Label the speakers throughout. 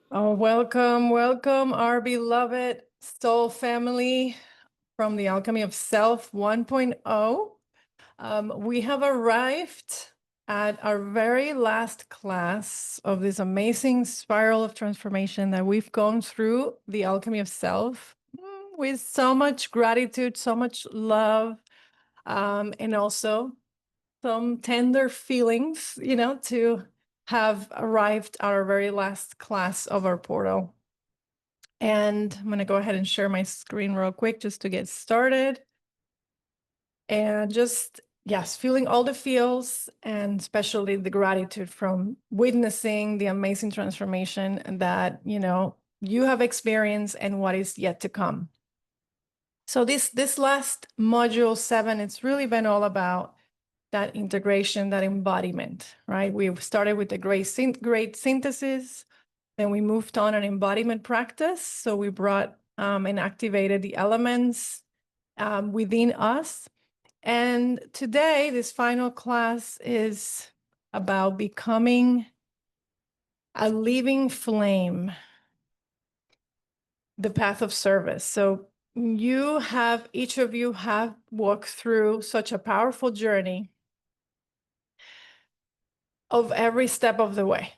Speaker 1: Oh, welcome, welcome, our beloved soul family from the Alchemy of Self 1.0. We have arrived at our very last class of this amazing spiral of transformation that we've gone through, the Alchemy of Self, with so much gratitude, so much love, and also some tender feelings, to have arrived at our very last class of our portal. And I'm going to go ahead and share my screen real quick just to get started. And just, yes, feeling all the feels, and especially the gratitude from witnessing the amazing transformation that, you have experienced and what is yet to come. So this last module 7, it's really been all about that integration, that embodiment, right? We started with the great synthesis, then we moved on an embodiment practice. So we brought and activated the elements within us. And today, this final class is about becoming a living flame, the path of service. So each of you have walked through such a powerful journey of every step of the way.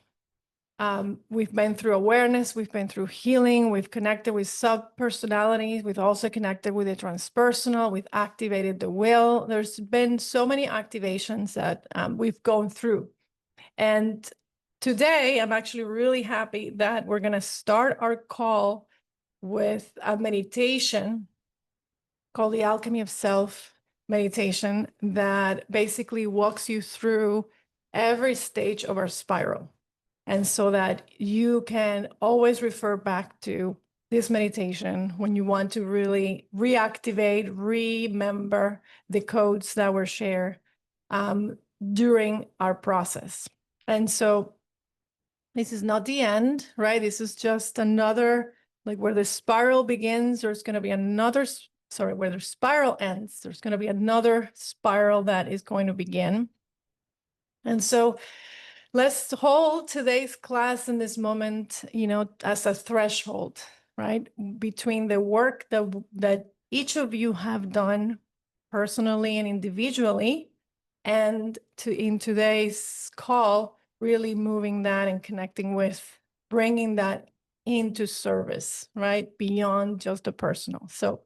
Speaker 1: We've been through awareness, we've been through healing, we've connected with sub-personalities, we've also connected with the transpersonal, we've activated the will. There's been so many activations that we've gone through. And today, I'm actually really happy that we're going to start our call with a meditation called the Alchemy of Self meditation that basically walks you through every stage of our spiral. And so that you can always refer back to this meditation when you want to really reactivate, remember the codes that were shared during our process. And so this is not the end, right? This is just another, like where the spiral begins, there's going to be another, where the spiral ends, there's going to be another spiral that is going to begin. And so let's hold today's class in this moment, as a threshold, right? Between the work that each of you have done personally and individually, and in today's call, really moving that and connecting with, bringing that into service, right? Beyond just the personal. So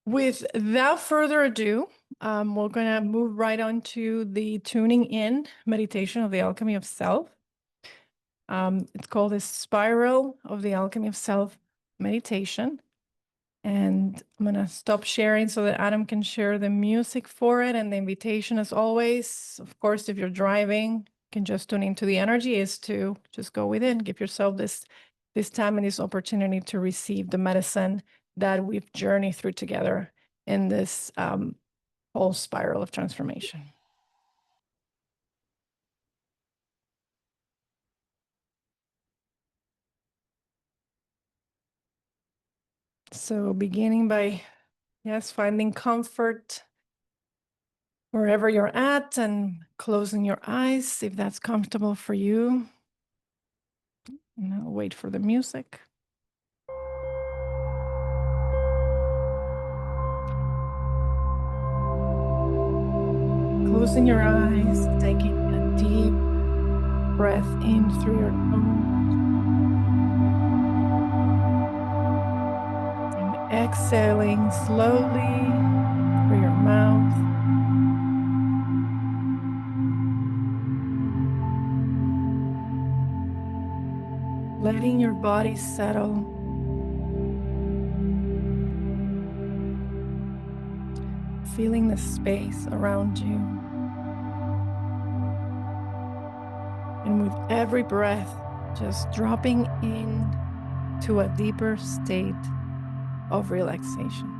Speaker 1: without further ado, we're going to move right on to the tuning in meditation of the Alchemy of Self. It's called the Spiral of the Alchemy of Self meditation. And I'm going to stop sharing so that Adam can share the music for it. And the invitation, as always, of course, if you're driving, you can just tune into the energy, is to just go within, give yourself this time and this opportunity to receive the medicine that we've journeyed through together in this whole spiral of transformation. So beginning by, yes, finding comfort wherever you're at and closing your eyes if that's comfortable for you. And I'll wait for the music. Closing your eyes, taking a deep breath in through your nose and exhaling slowly through your mouth. Letting your body settle. Feeling the space around you. And with every breath, just dropping in to a deeper state of relaxation.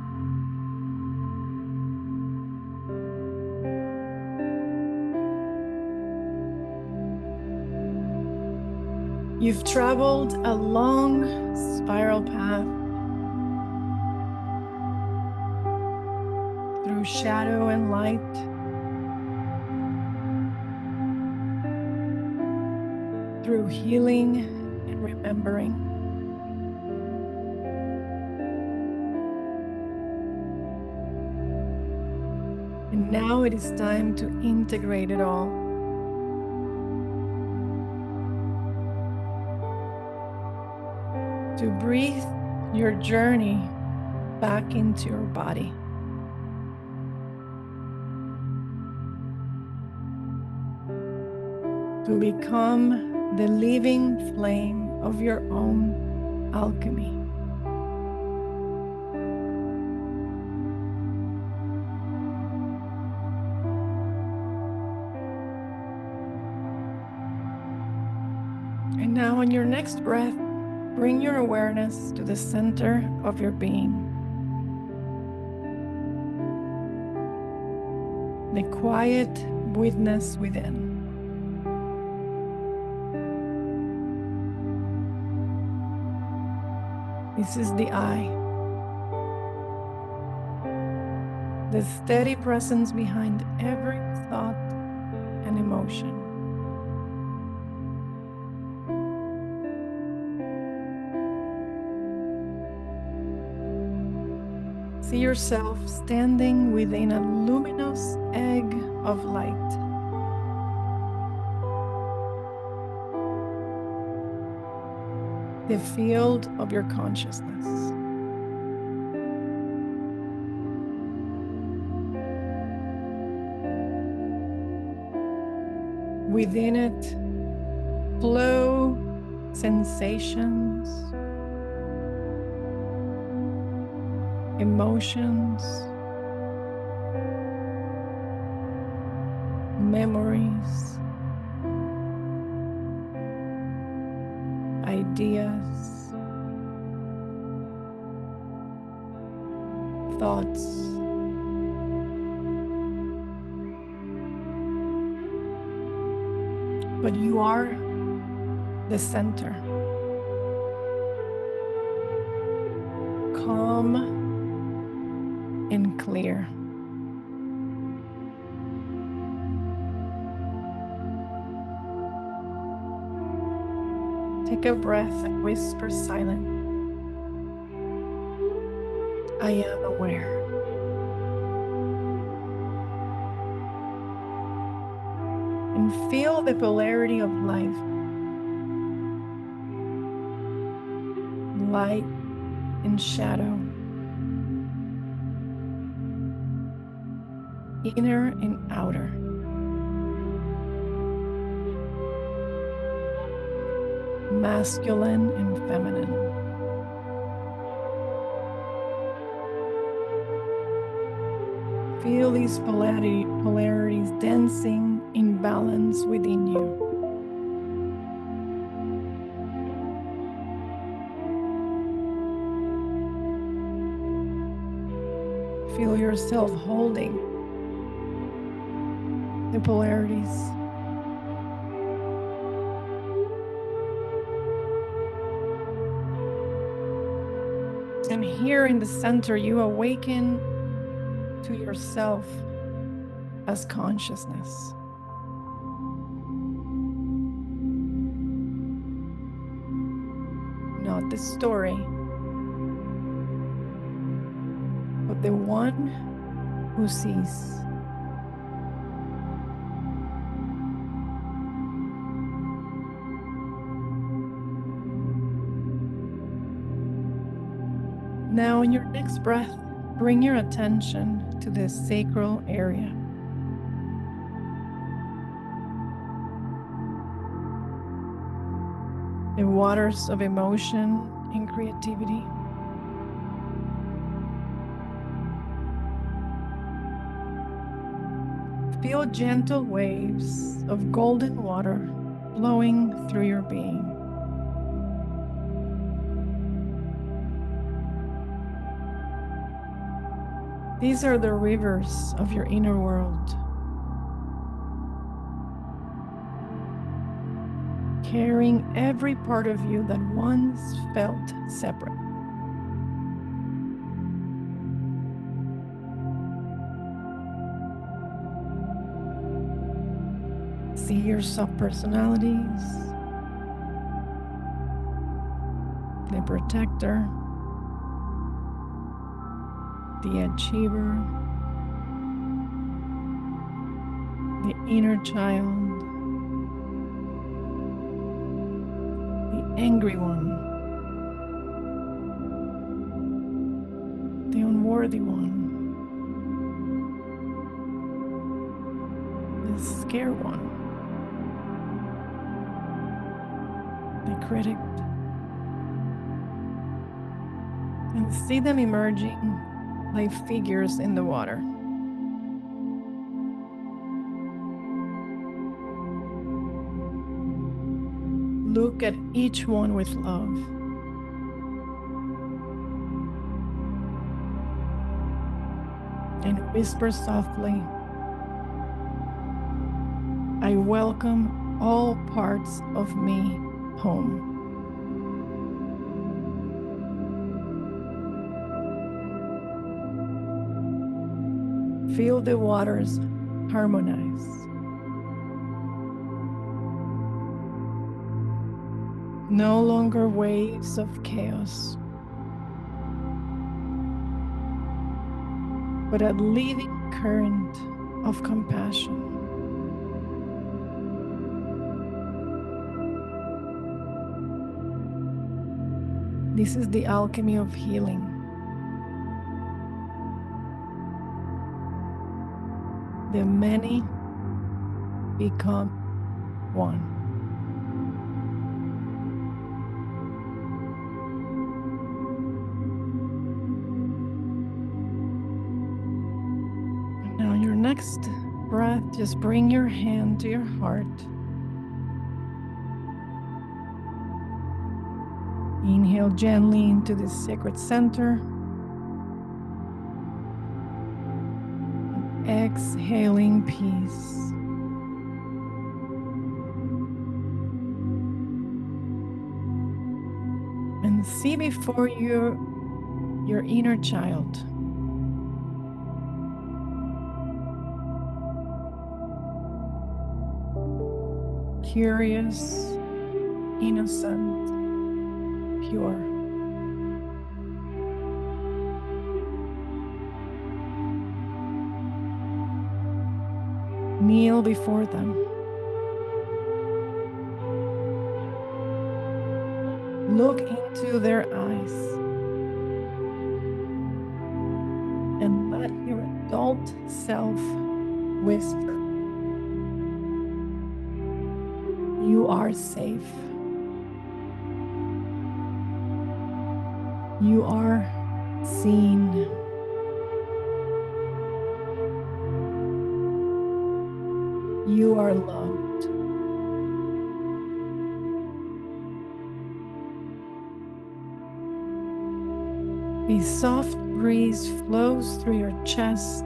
Speaker 1: You've traveled a long spiral path through shadow and light, through healing and remembering. And now it is time to integrate it all. To breathe your journey back into your body. To become the living flame of your own alchemy. And now on your next breath, bring your awareness to the center of your being. The quiet witness within. This is the I. The steady presence behind every thought and emotion. See yourself standing within a luminous egg of light. The field of your consciousness. Within it, flow sensations, emotions, memories, ideas, thoughts. But you are the center. Calm and clear. Take a breath and whisper silently. I am aware. And feel the polarity of life. Light and shadow. Inner and outer. Masculine and feminine. Feel these polarities dancing in balance within you. Feel yourself holding the polarities. And here in the center, you awaken to yourself as consciousness. Not the story, but the one who sees. Now, in your next breath, bring your attention to the sacral area. The waters of emotion and creativity. Feel gentle waves of golden water flowing through your being. These are the rivers of your inner world, carrying every part of you that once felt separate. See your subpersonalities, the protector, the achiever, the inner child, the angry one, the unworthy one, the scared one, the critic, and see them emerging like figures in the water. Look at each one with love. And whisper softly, I welcome all parts of me home. Feel the waters harmonize. No longer waves of chaos, but a living current of compassion. This is the alchemy of healing. The many become one. Now, your next breath, just bring your hand to your heart. Inhale gently into the sacred center. Exhaling peace. And see before you your inner child. Curious, innocent, pure. Kneel before them. Look into their eyes and let your adult self whisper, you are safe. You are seen. You are loved. A soft breeze flows through your chest.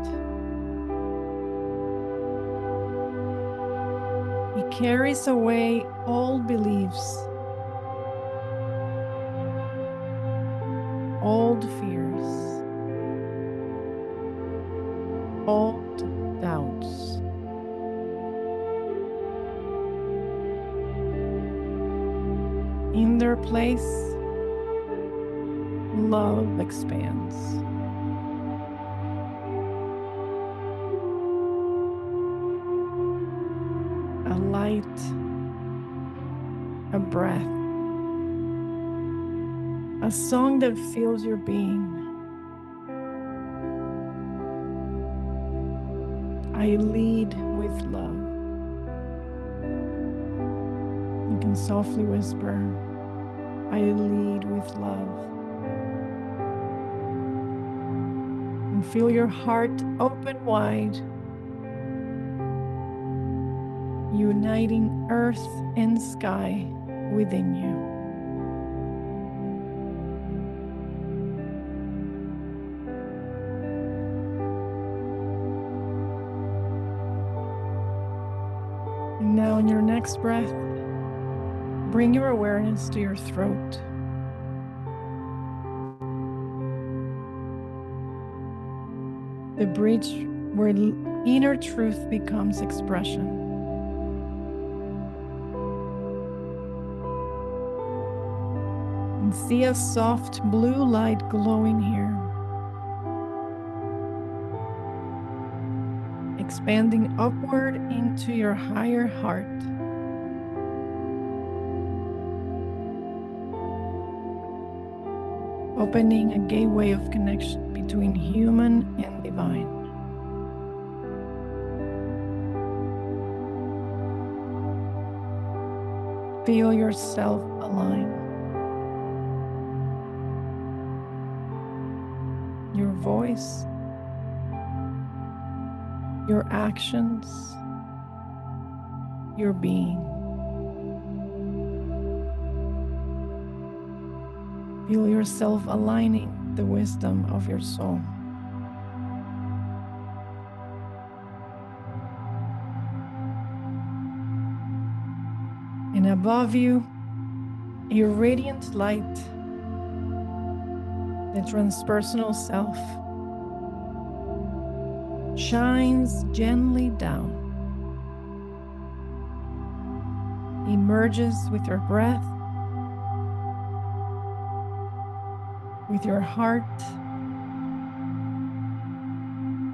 Speaker 1: It carries away old beliefs, old fears, old doubts. In their place, love expands. A light, a breath, a song that fills your being. I lead with love. You can softly whisper, I lead with love. And feel your heart open wide, uniting earth and sky within you. And now, in your next breath, bring your awareness to your throat. The bridge where inner truth becomes expression. And see a soft blue light glowing here, expanding upward into your higher heart. Opening a gateway of connection between human and divine. Feel yourself align. Your voice, your actions, your being. Feel yourself aligning the wisdom of your soul. And above you, a radiant light, the transpersonal self, shines gently down, emerges with your breath, with your heart,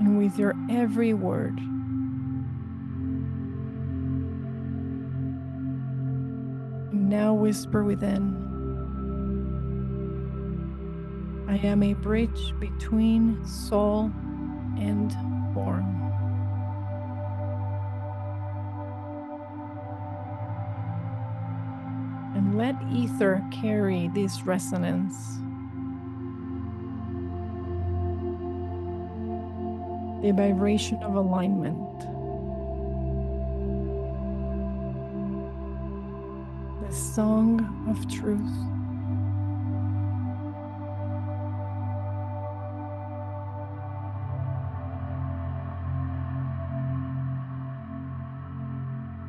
Speaker 1: and with your every word. And now whisper within, I am a bridge between soul and form. And let ether carry this resonance. The vibration of alignment. The song of truth.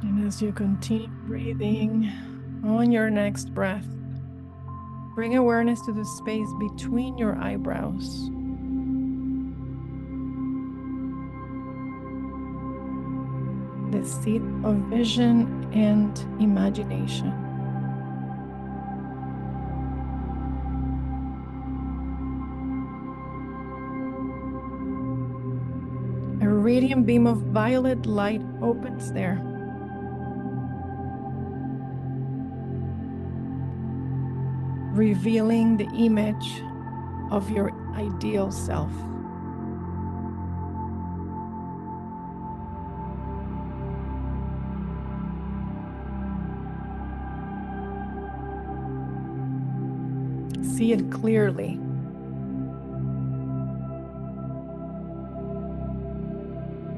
Speaker 1: And as you continue breathing on your next breath, bring awareness to the space between your eyebrows. The seat of vision and imagination. A radiant beam of violet light opens there. Revealing the image of your ideal self. See it clearly.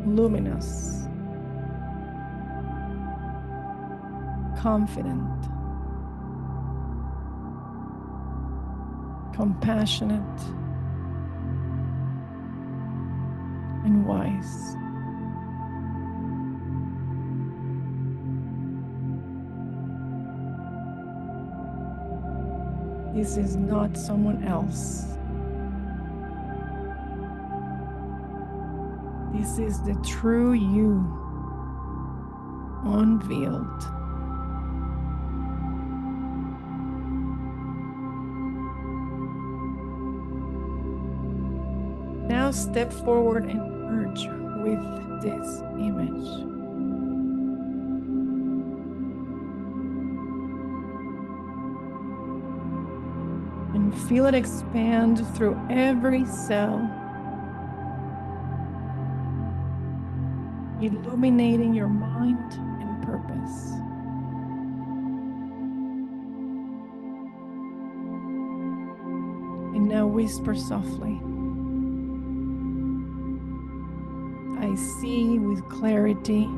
Speaker 1: Luminous. Confident. Compassionate. And wise. This is not someone else. This is the true you, unveiled. Now step forward and merge with this image. And feel it expand through every cell, illuminating your mind and purpose. And now whisper softly, I see with clarity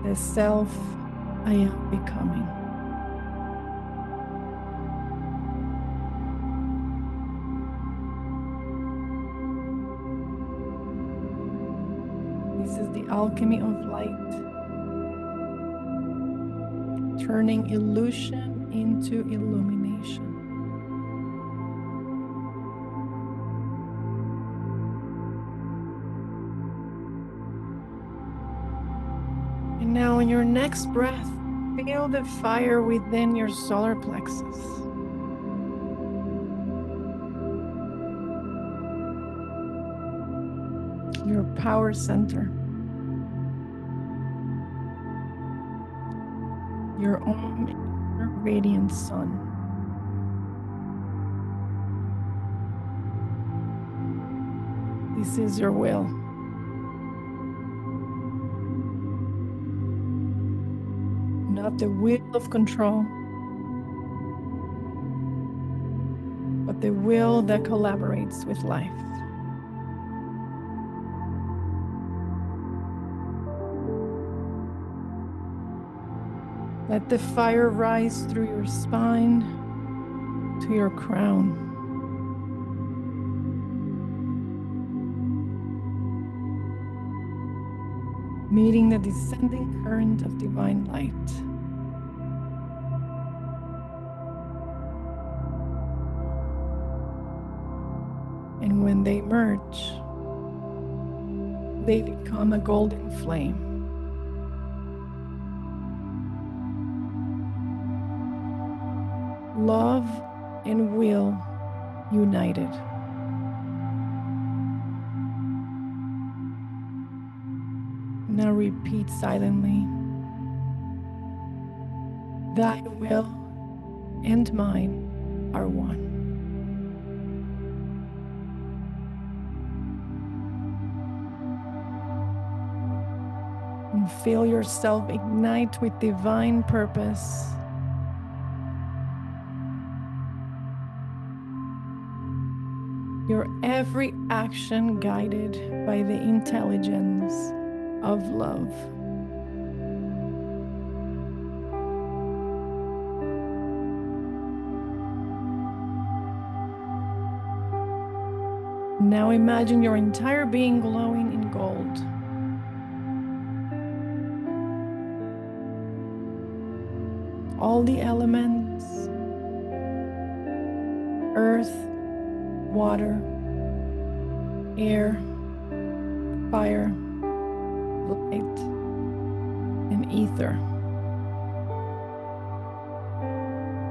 Speaker 1: the self I am becoming. This is the alchemy of light, turning illusion into illumination. And now in your next breath, feel the fire within your solar plexus. your power center, your own radiant sun. This is your will. Not the will of control, but the will that collaborates with life. Let the fire rise through your spine to your crown. Meeting the descending current of divine light. And when they merge, they become a golden flame. Love and will united. Now repeat silently. Thy will and mine are one. And feel yourself ignite with divine purpose. Your every action guided by the intelligence of love. Now imagine your entire being glowing in gold. All the elements, earth, water, air, fire, light, and ether,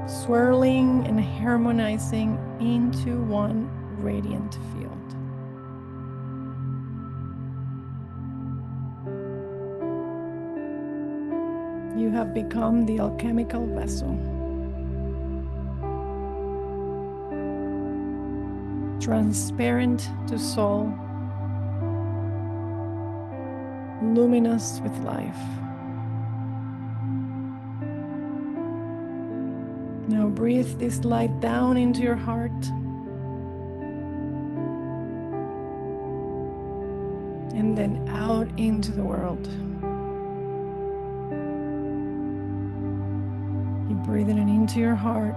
Speaker 1: swirling and harmonizing into one radiant field. You have become the alchemical vessel, transparent to soul, luminous with life. Now breathe this light down into your heart. And then out into the world. Keep breathing it into your heart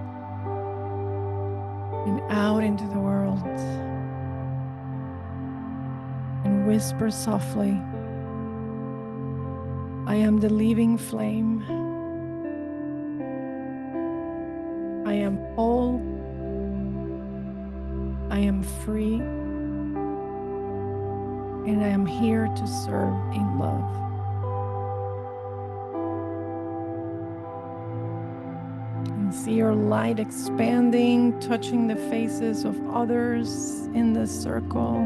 Speaker 1: and out into the world. And whisper softly, I am the living flame. I am whole. I am free. And I am here to serve in love. And see your light expanding, touching the faces of others in the circle,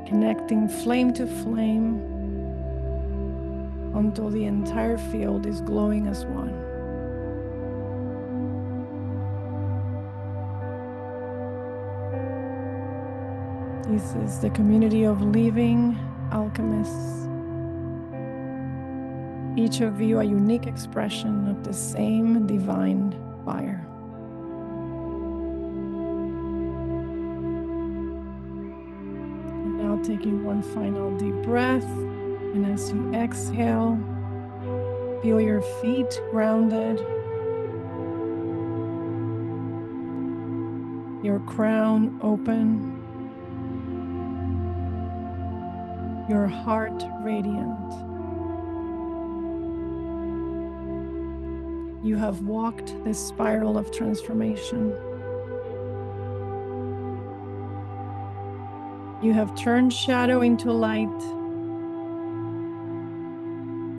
Speaker 1: connecting flame to flame until the entire field is glowing as one. This is the community of living alchemists. Each of you a unique expression of the same divine fire. Now taking one final deep breath, and as you exhale, feel your feet grounded, your crown open, your heart radiant. You have walked the spiral of transformation. You have turned shadow into light,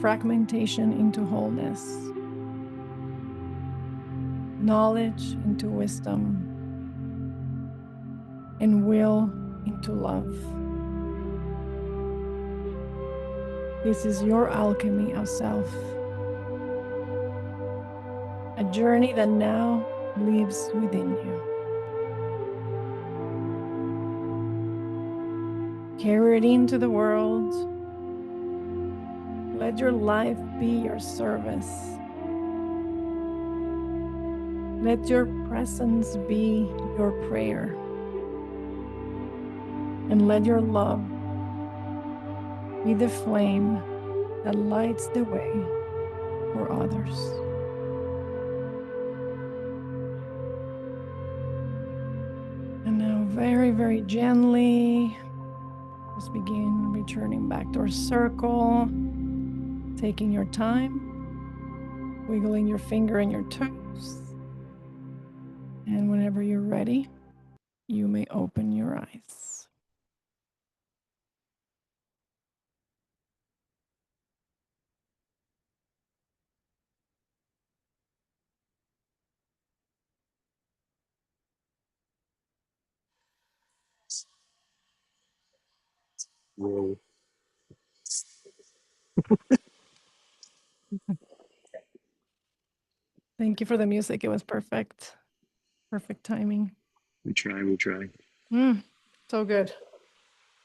Speaker 1: fragmentation into wholeness, knowledge into wisdom, and will into love. This is your alchemy of self. A journey that now lives within you. Carry it into the world. Let your life be your service. Let your presence be your prayer. And let your love be the flame that lights the way for others. And now very, very gently, just begin returning back to our circle, taking your time, wiggling your finger and your toes. And whenever you're ready, you may open your eyes.
Speaker 2: Whoa.
Speaker 1: Thank you for the music. It was perfect. Perfect timing.
Speaker 2: We try.
Speaker 1: So good.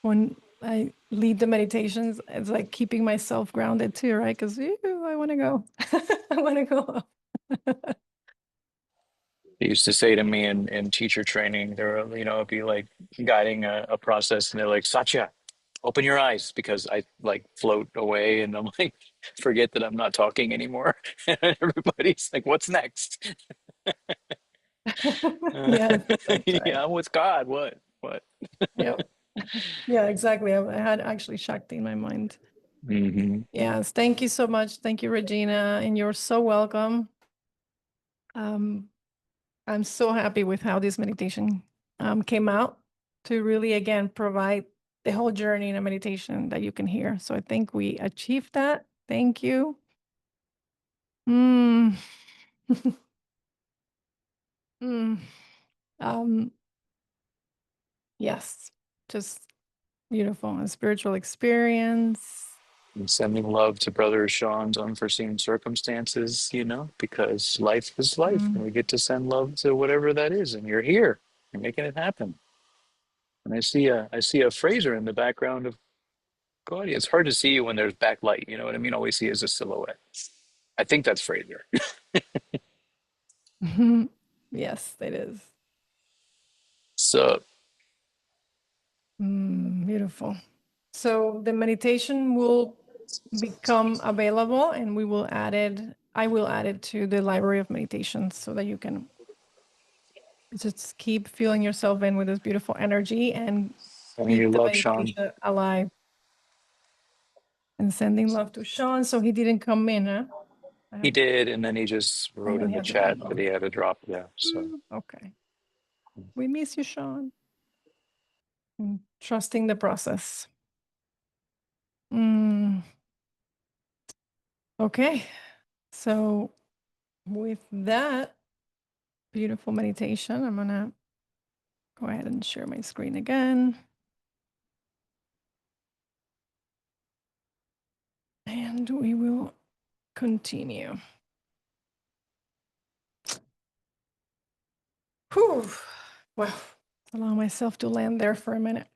Speaker 1: When I lead the meditations, it's like keeping myself grounded too, right? Because I want to go. I want to go.
Speaker 2: They used to say to me in teacher training, they're, it'd be like guiding a process, and they're like, Satya, open your eyes, because I like float away and I'm like, forget that I'm not talking anymore. And everybody's like, what's next?
Speaker 1: Yes, that's right.
Speaker 2: Yeah, I'm with God. What?
Speaker 1: Yep. Yeah, exactly. I had actually Shakti in my mind.
Speaker 2: Hmm.
Speaker 1: Yes, thank you so much. Thank you, Regina, and you're so welcome. I'm so happy with how this meditation came out to really, again, provide the whole journey in a meditation that you can hear. So I think we achieved that. Thank you. Mm. Mm. Um, yes, just beautiful. A spiritual experience.
Speaker 2: And sending love to Brother Sean's unforeseen circumstances, because life is life, and
Speaker 1: Mm.
Speaker 2: we get to send love to whatever that is, and you're here. You're making it happen. And I see a Fraser in the background of Claudia. It's hard to see you when there's backlight. You know what I mean? All we see is a silhouette. I think that's Fraser.
Speaker 1: Yes, it is.
Speaker 2: So
Speaker 1: Beautiful. So the meditation will become available and we will add it. I will add it to the library of meditations so that you can just keep filling yourself in with this beautiful energy and
Speaker 2: sending you
Speaker 1: keep the
Speaker 2: love, Sean.
Speaker 1: meditation alive. And sending love to Sean. So he didn't come in, huh?
Speaker 2: He did, and then he just
Speaker 1: Oh,
Speaker 2: wrote
Speaker 1: and
Speaker 2: in
Speaker 1: he
Speaker 2: the
Speaker 1: had to
Speaker 2: chat
Speaker 1: drop
Speaker 2: that
Speaker 1: off.
Speaker 2: he had to drop. Yeah. So
Speaker 1: Okay. We miss you, Sean. Trusting the process. Okay. So with that beautiful meditation, I'm going to go ahead and share my screen again. And we will continue. Whew. Well, allow myself to land there for a minute.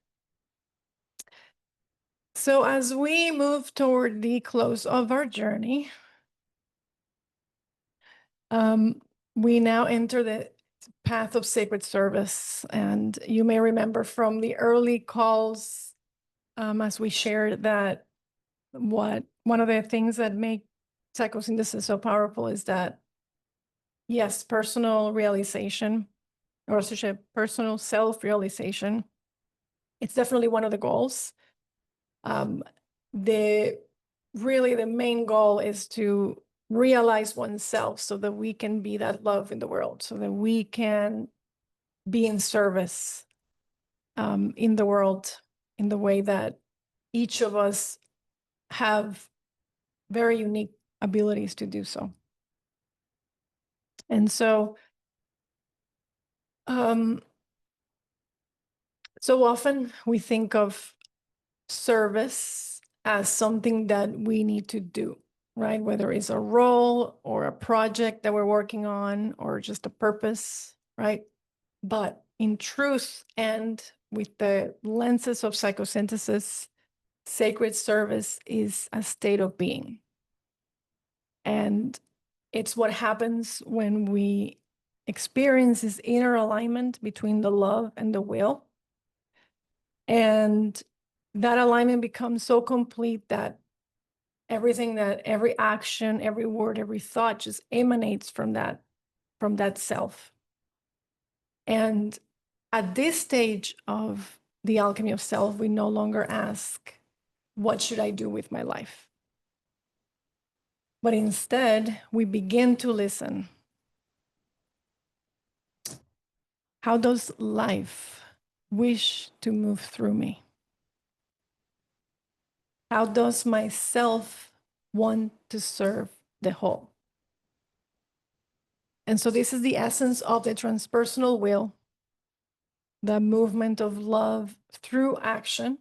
Speaker 1: So as we move toward the close of our journey, we now enter the path of sacred service. And you may remember from the early calls, as we shared, that one of the things that make psychosynthesis so powerful is that, yes, personal realization, or such a personal self-realization, it's definitely one of the goals. The main goal is to realize oneself so that we can be that love in the world, so that we can be in service in the world in the way that each of us have very unique abilities to do so. And so So often we think of service as something that we need to do, right? Whether it's a role or a project that we're working on or just a purpose, right? But in truth, and with the lenses of psychosynthesis, sacred service is a state of being. And it's what happens when we experience this inner alignment between the love and the will. And that alignment becomes so complete that every action, every word, every thought just emanates from that self. And at this stage of the alchemy of self, we no longer ask, what should I do with my life? But instead, we begin to listen. How does life wish to move through me? How does myself want to serve the whole? And so this is the essence of the transpersonal will, the movement of love through action.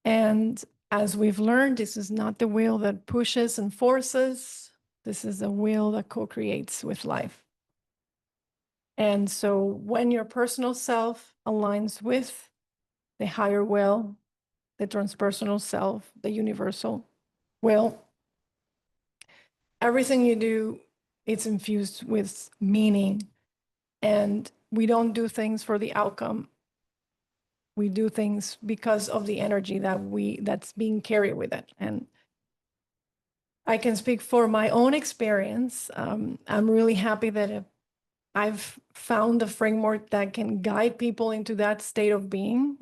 Speaker 1: And as we've learned, this is not the will that pushes and forces. This is a will that co-creates with life. And so when your personal self aligns with the higher will, the transpersonal self, the universal will, everything you do, it's infused with meaning. And we don't do things for the outcome. We do things because of the energy that's being carried with it. And I can speak for my own experience. I'm really happy that I've found a framework that can guide people into that state of being,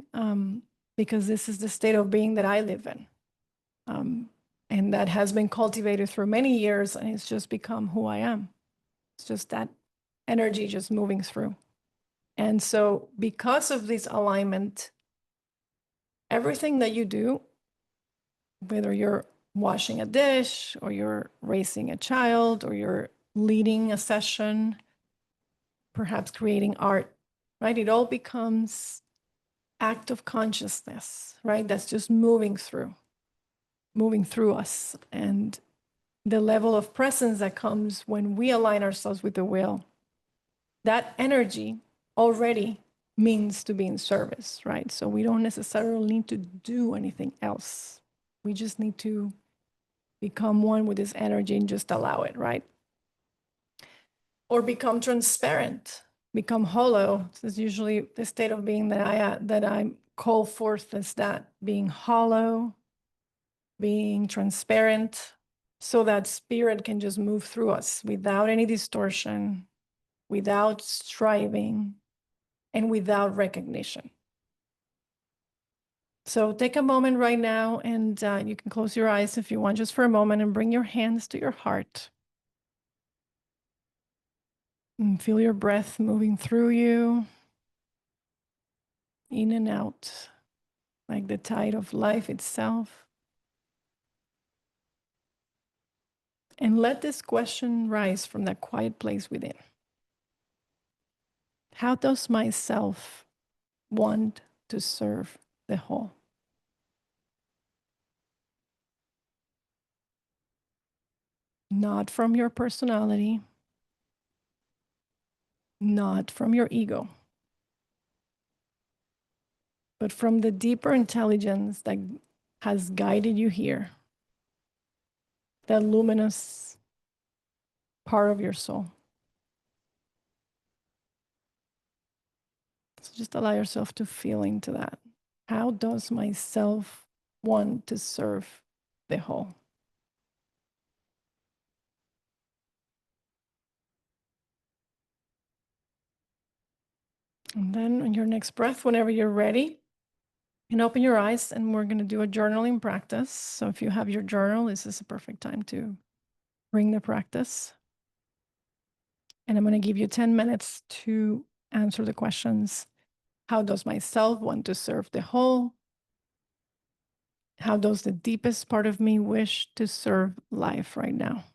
Speaker 1: because this is the state of being that I live in. And that has been cultivated through many years, and it's just become who I am. It's just that energy just moving through. And so because of this alignment, everything that you do, whether you're washing a dish or you're raising a child or you're leading a session, perhaps creating art, right? It all becomes act of consciousness, right? That's just moving through us. And the level of presence that comes when we align ourselves with the will, that energy already means to be in service, right? So we don't necessarily need to do anything else. We just need to become one with this energy and just allow it, right? Or become transparent, become hollow. This is usually the state of being that I call forth, as that being hollow, being transparent, so that spirit can just move through us without any distortion, without striving, and without recognition. So take a moment right now, and you can close your eyes if you want, just for a moment, and bring your hands to your heart. And feel your breath moving through you, in and out, like the tide of life itself. And let this question rise from that quiet place within. How does myself want to serve the whole? Not from your personality, not from your ego, but from the deeper intelligence that has guided you here, that luminous part of your soul. So just allow yourself to feel into that. How does myself want to serve the whole? And then on your next breath, whenever you're ready, you can open your eyes, and we're going to do a journaling practice. So if you have your journal, this is a perfect time to bring the practice. And I'm going to give you 10 minutes to answer the questions. How does myself want to serve the whole? How does the deepest part of me wish to serve life right now?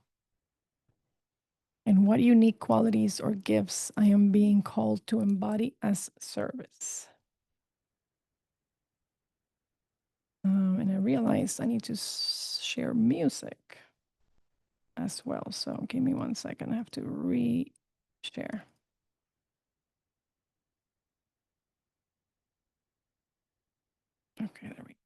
Speaker 1: And what unique qualities or gifts I am being called to embody as service. And I realized I need to share music as well. So give me 1 second. I have to re-share. Okay, there we go.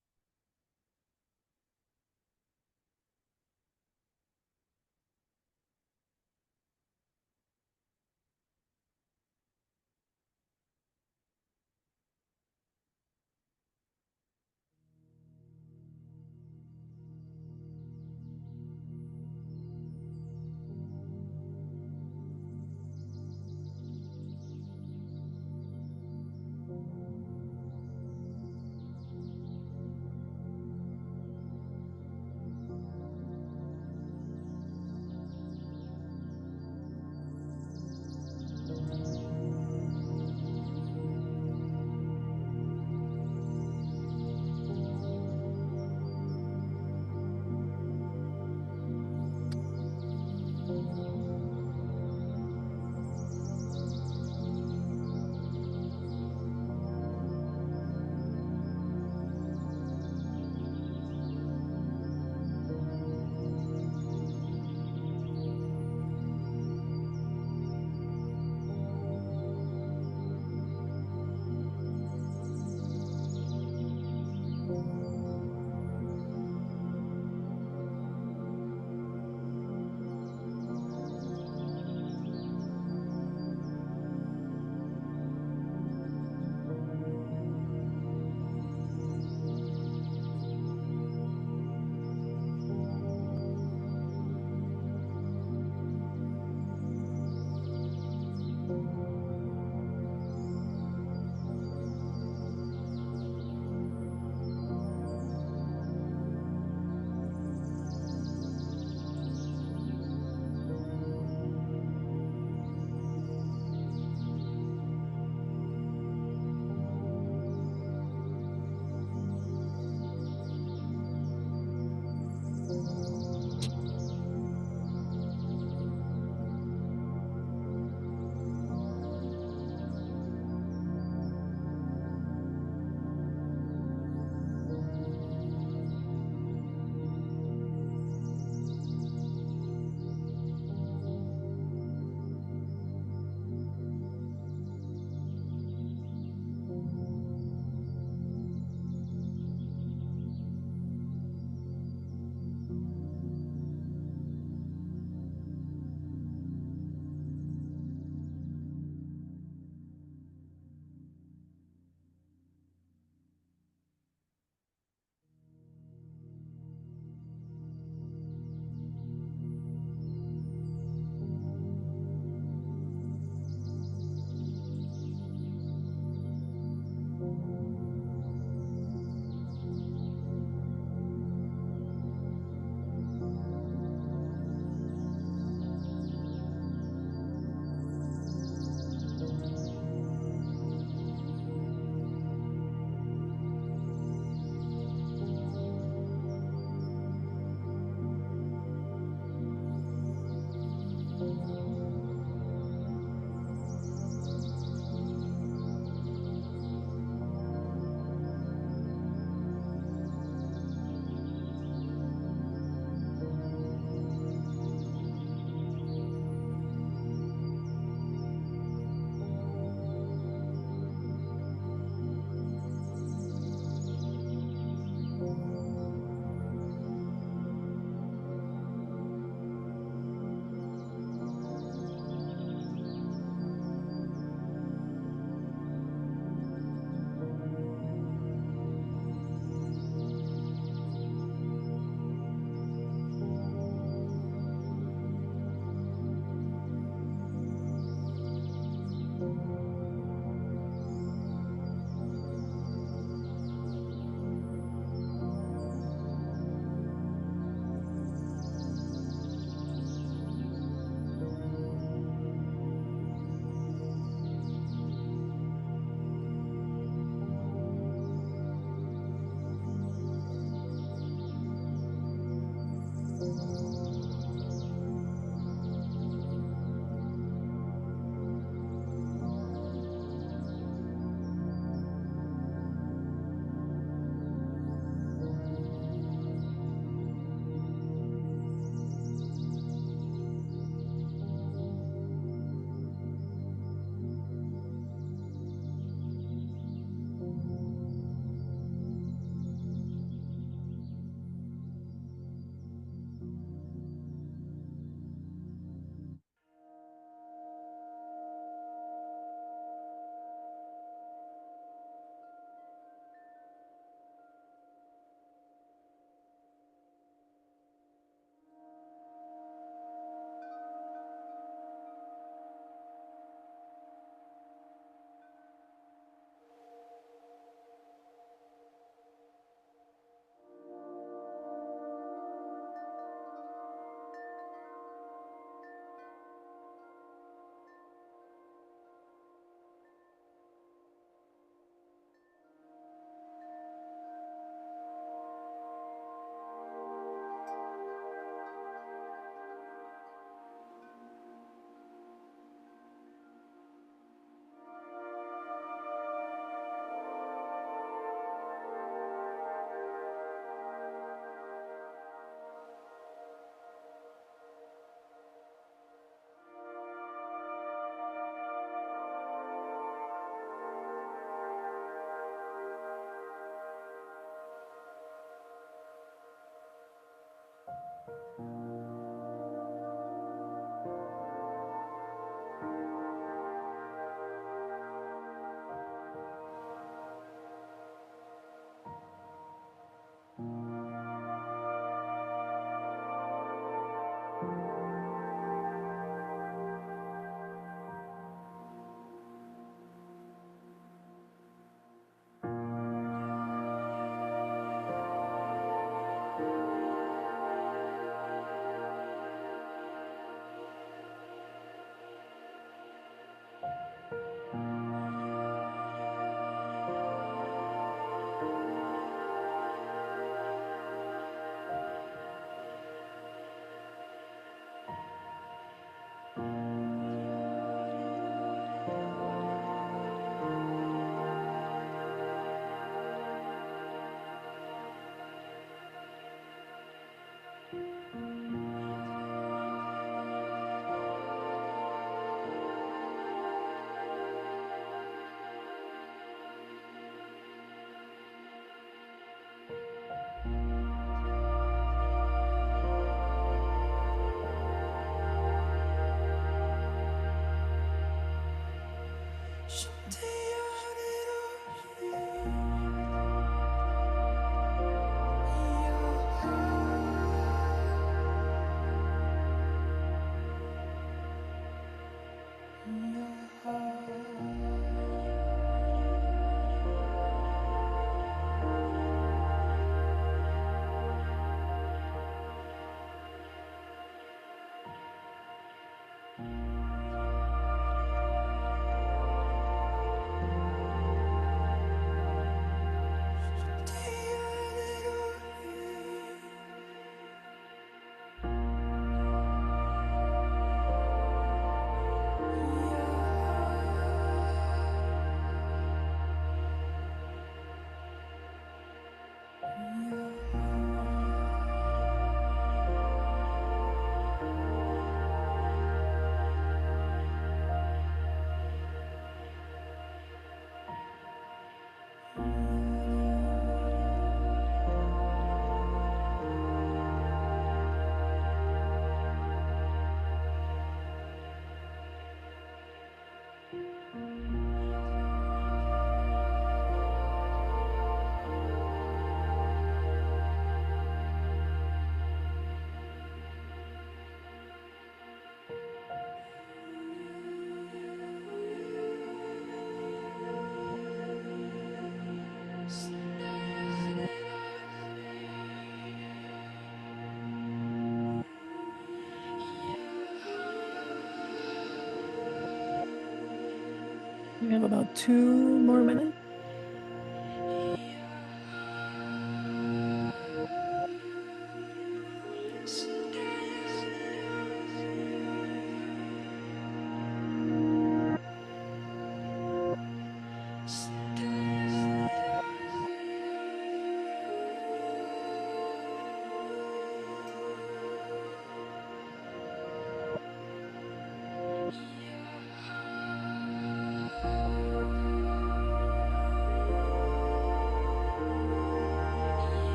Speaker 1: We have about 2 more minutes.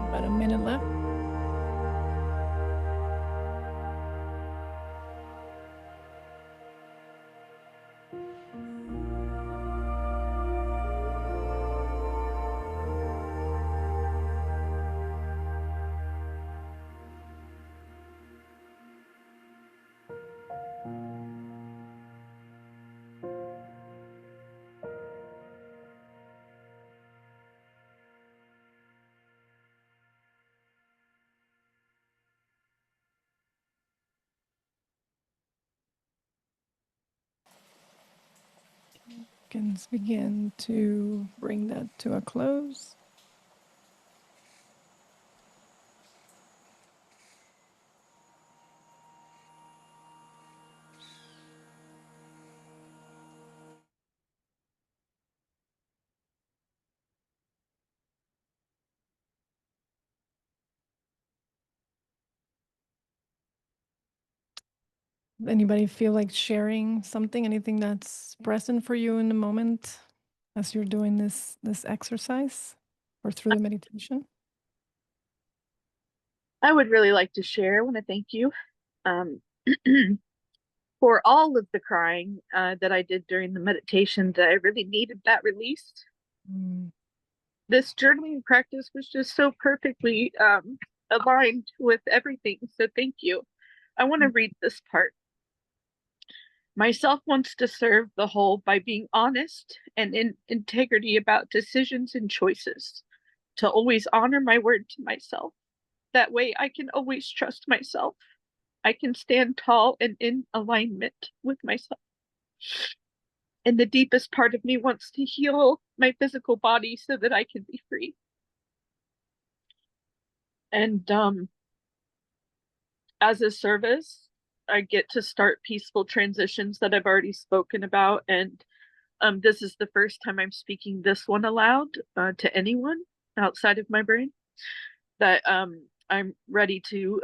Speaker 1: About a minute left. Can begin to bring that to a close. Anybody feel like sharing something, anything that's present for you in the moment as you're doing this exercise or through the meditation?
Speaker 3: I would really like to share. I want to thank you um, for all of the crying that I did during the meditation, that I really needed that release.
Speaker 1: Mm.
Speaker 3: This journaling practice was just so perfectly aligned with everything. So thank you. I want to read this part. Myself wants to serve the whole by being honest and in integrity about decisions and choices. to always honor my word to myself. That way I can always trust myself. I can stand tall and in alignment with myself. And the deepest part of me wants to heal my physical body so that I can be free. And as a service, I get to start peaceful transitions that I've already spoken about. And this is the first time I'm speaking this one aloud to anyone outside of my brain. That I'm ready to,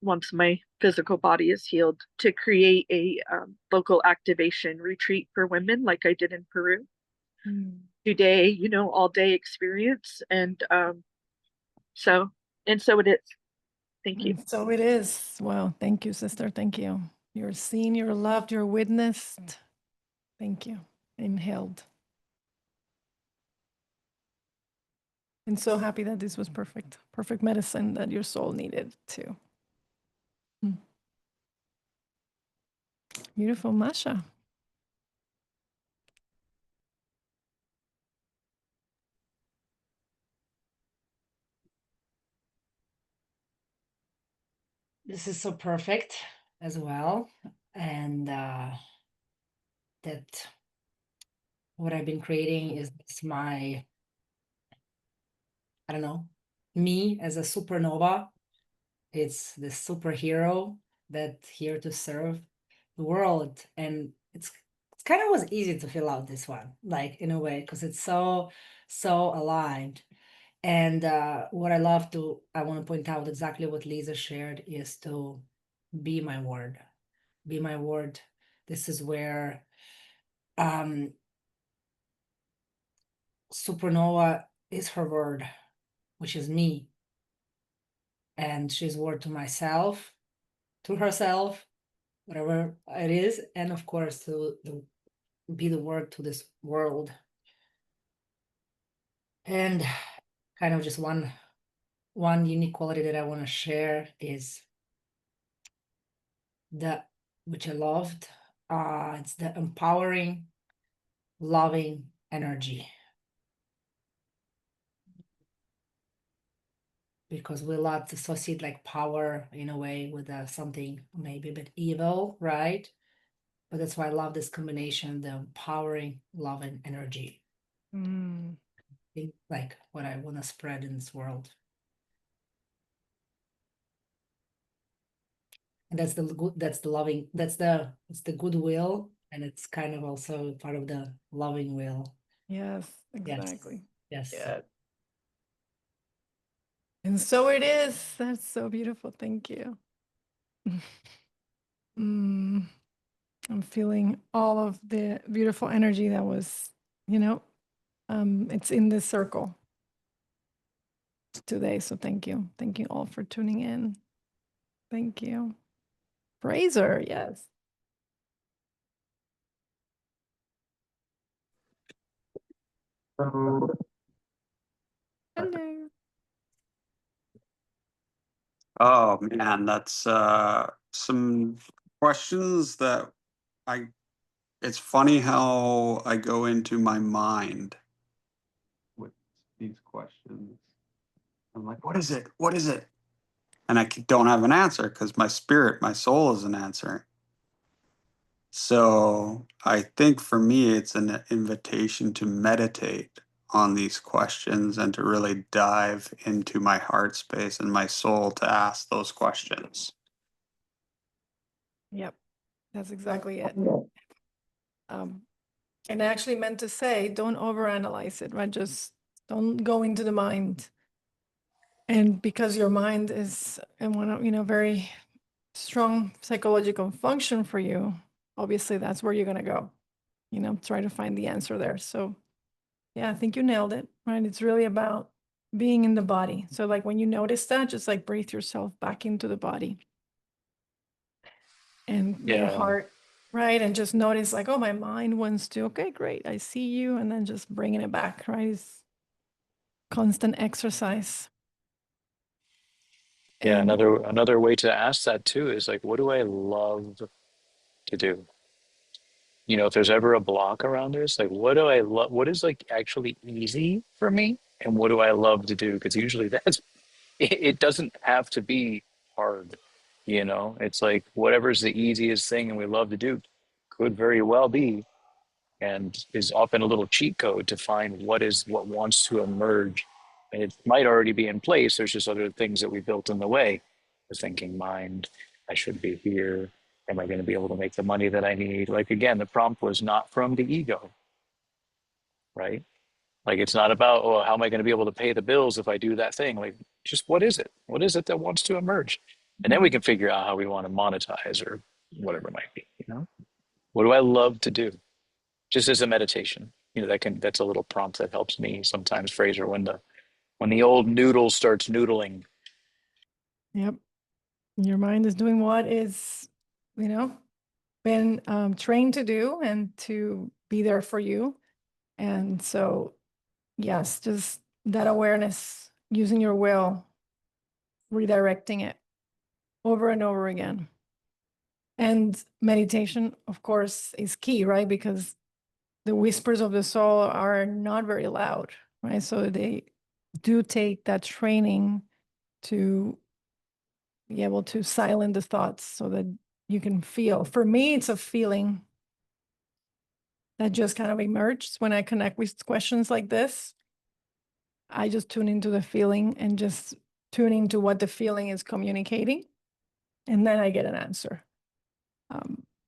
Speaker 3: once my physical body is healed, to create a local activation retreat for women like I did in Peru. 2-day, all day experience. And so it is. Thank you.
Speaker 1: And so it is. Well, thank you, sister. Thank you. You're seen, you're loved, you're witnessed. Thank you. Inhaled. And so happy that this was perfect medicine that your soul needed too. Beautiful, Masha.
Speaker 4: This is so perfect as well. And that what I've been creating is my, I don't know, me as a supernova. It's the superhero that's here to serve the world. And it's kind of was easy to fill out this one, like in a way, because it's so aligned. And what I want to point out exactly what Lisa shared is to be my word. Be my word. This is where supernova is her word, which is me. And she's word to myself, to herself, whatever it is, and of course to be the word to this world. And kind of just one unique quality that I want to share is which I loved. It's the empowering, loving energy. Because we love to associate like power in a way with something maybe a bit evil, right? But that's why I love this combination, the empowering, loving energy. Like what I want to spread in this world. And that's it's the goodwill, and it's kind of also part of the loving will.
Speaker 1: Yes, exactly.
Speaker 4: Yes.
Speaker 1: Yeah. And so it is. That's so beautiful. Thank you. I'm feeling all of the beautiful energy that was, it's in this circle today. So thank you. Thank you all for tuning in. Thank you. Fraser, yes.
Speaker 5: So,
Speaker 1: Hello.
Speaker 5: oh man, that's some questions that it's funny how I go into my mind with these questions. I'm like, what is it? What is it? And I don't have an answer because my spirit, my soul isn't answering. So I think for me, it's an invitation to meditate on these questions and to really dive into my heart space and my soul to ask those questions.
Speaker 1: Yep, that's exactly it. And I actually meant to say, don't overanalyze it, right? Just don't go into the mind. And because your mind is very strong psychological function for you, obviously that's where you're going to go, try to find the answer there. So yeah, I think you nailed it, right? It's really about being in the body. So like when you notice that, just like breathe yourself back into the body and your heart, right? And just notice like, oh, my mind wants to, okay, great, I see you. And then just bringing it back, right? It's constant exercise.
Speaker 2: Yeah,
Speaker 1: And
Speaker 2: another way to ask that too is like, what do I love to do? If there's ever a block around this, like, what do I love? What is like actually easy for me? And what do I love to do? Because usually it doesn't have to be hard, you know? It's like whatever's the easiest thing and we love to do could very well be, and is often a little cheat code to find what wants to emerge. And it might already be in place. There's just other things that we built in the way. The thinking mind, I should be here. Am I going to be able to make the money that I need? Like, again, the prompt was not from the ego, right? Like, it's not about, oh, how am I going to be able to pay the bills if I do that thing? Like, just what is it? What is it that wants to emerge? And then we can figure out how we want to monetize or whatever it might be, you know? What do I love to do? Just as a meditation, you know, that's a little prompt that helps me sometimes, Fraser, when the old noodle starts noodling.
Speaker 1: Yep. Your mind is doing what is, you know, been trained to do and to be there for you. And so, yes, just that awareness, using your will, redirecting it over and over again. And meditation, of course, is key, right? Because the whispers of the soul are not very loud, right? So they do take that training to be able to silence the thoughts so that you can feel. For me, it's a feeling that just kind of emerges when I connect with questions like this. I just tune into the feeling and just tune into what the feeling is communicating. And then I get an answer.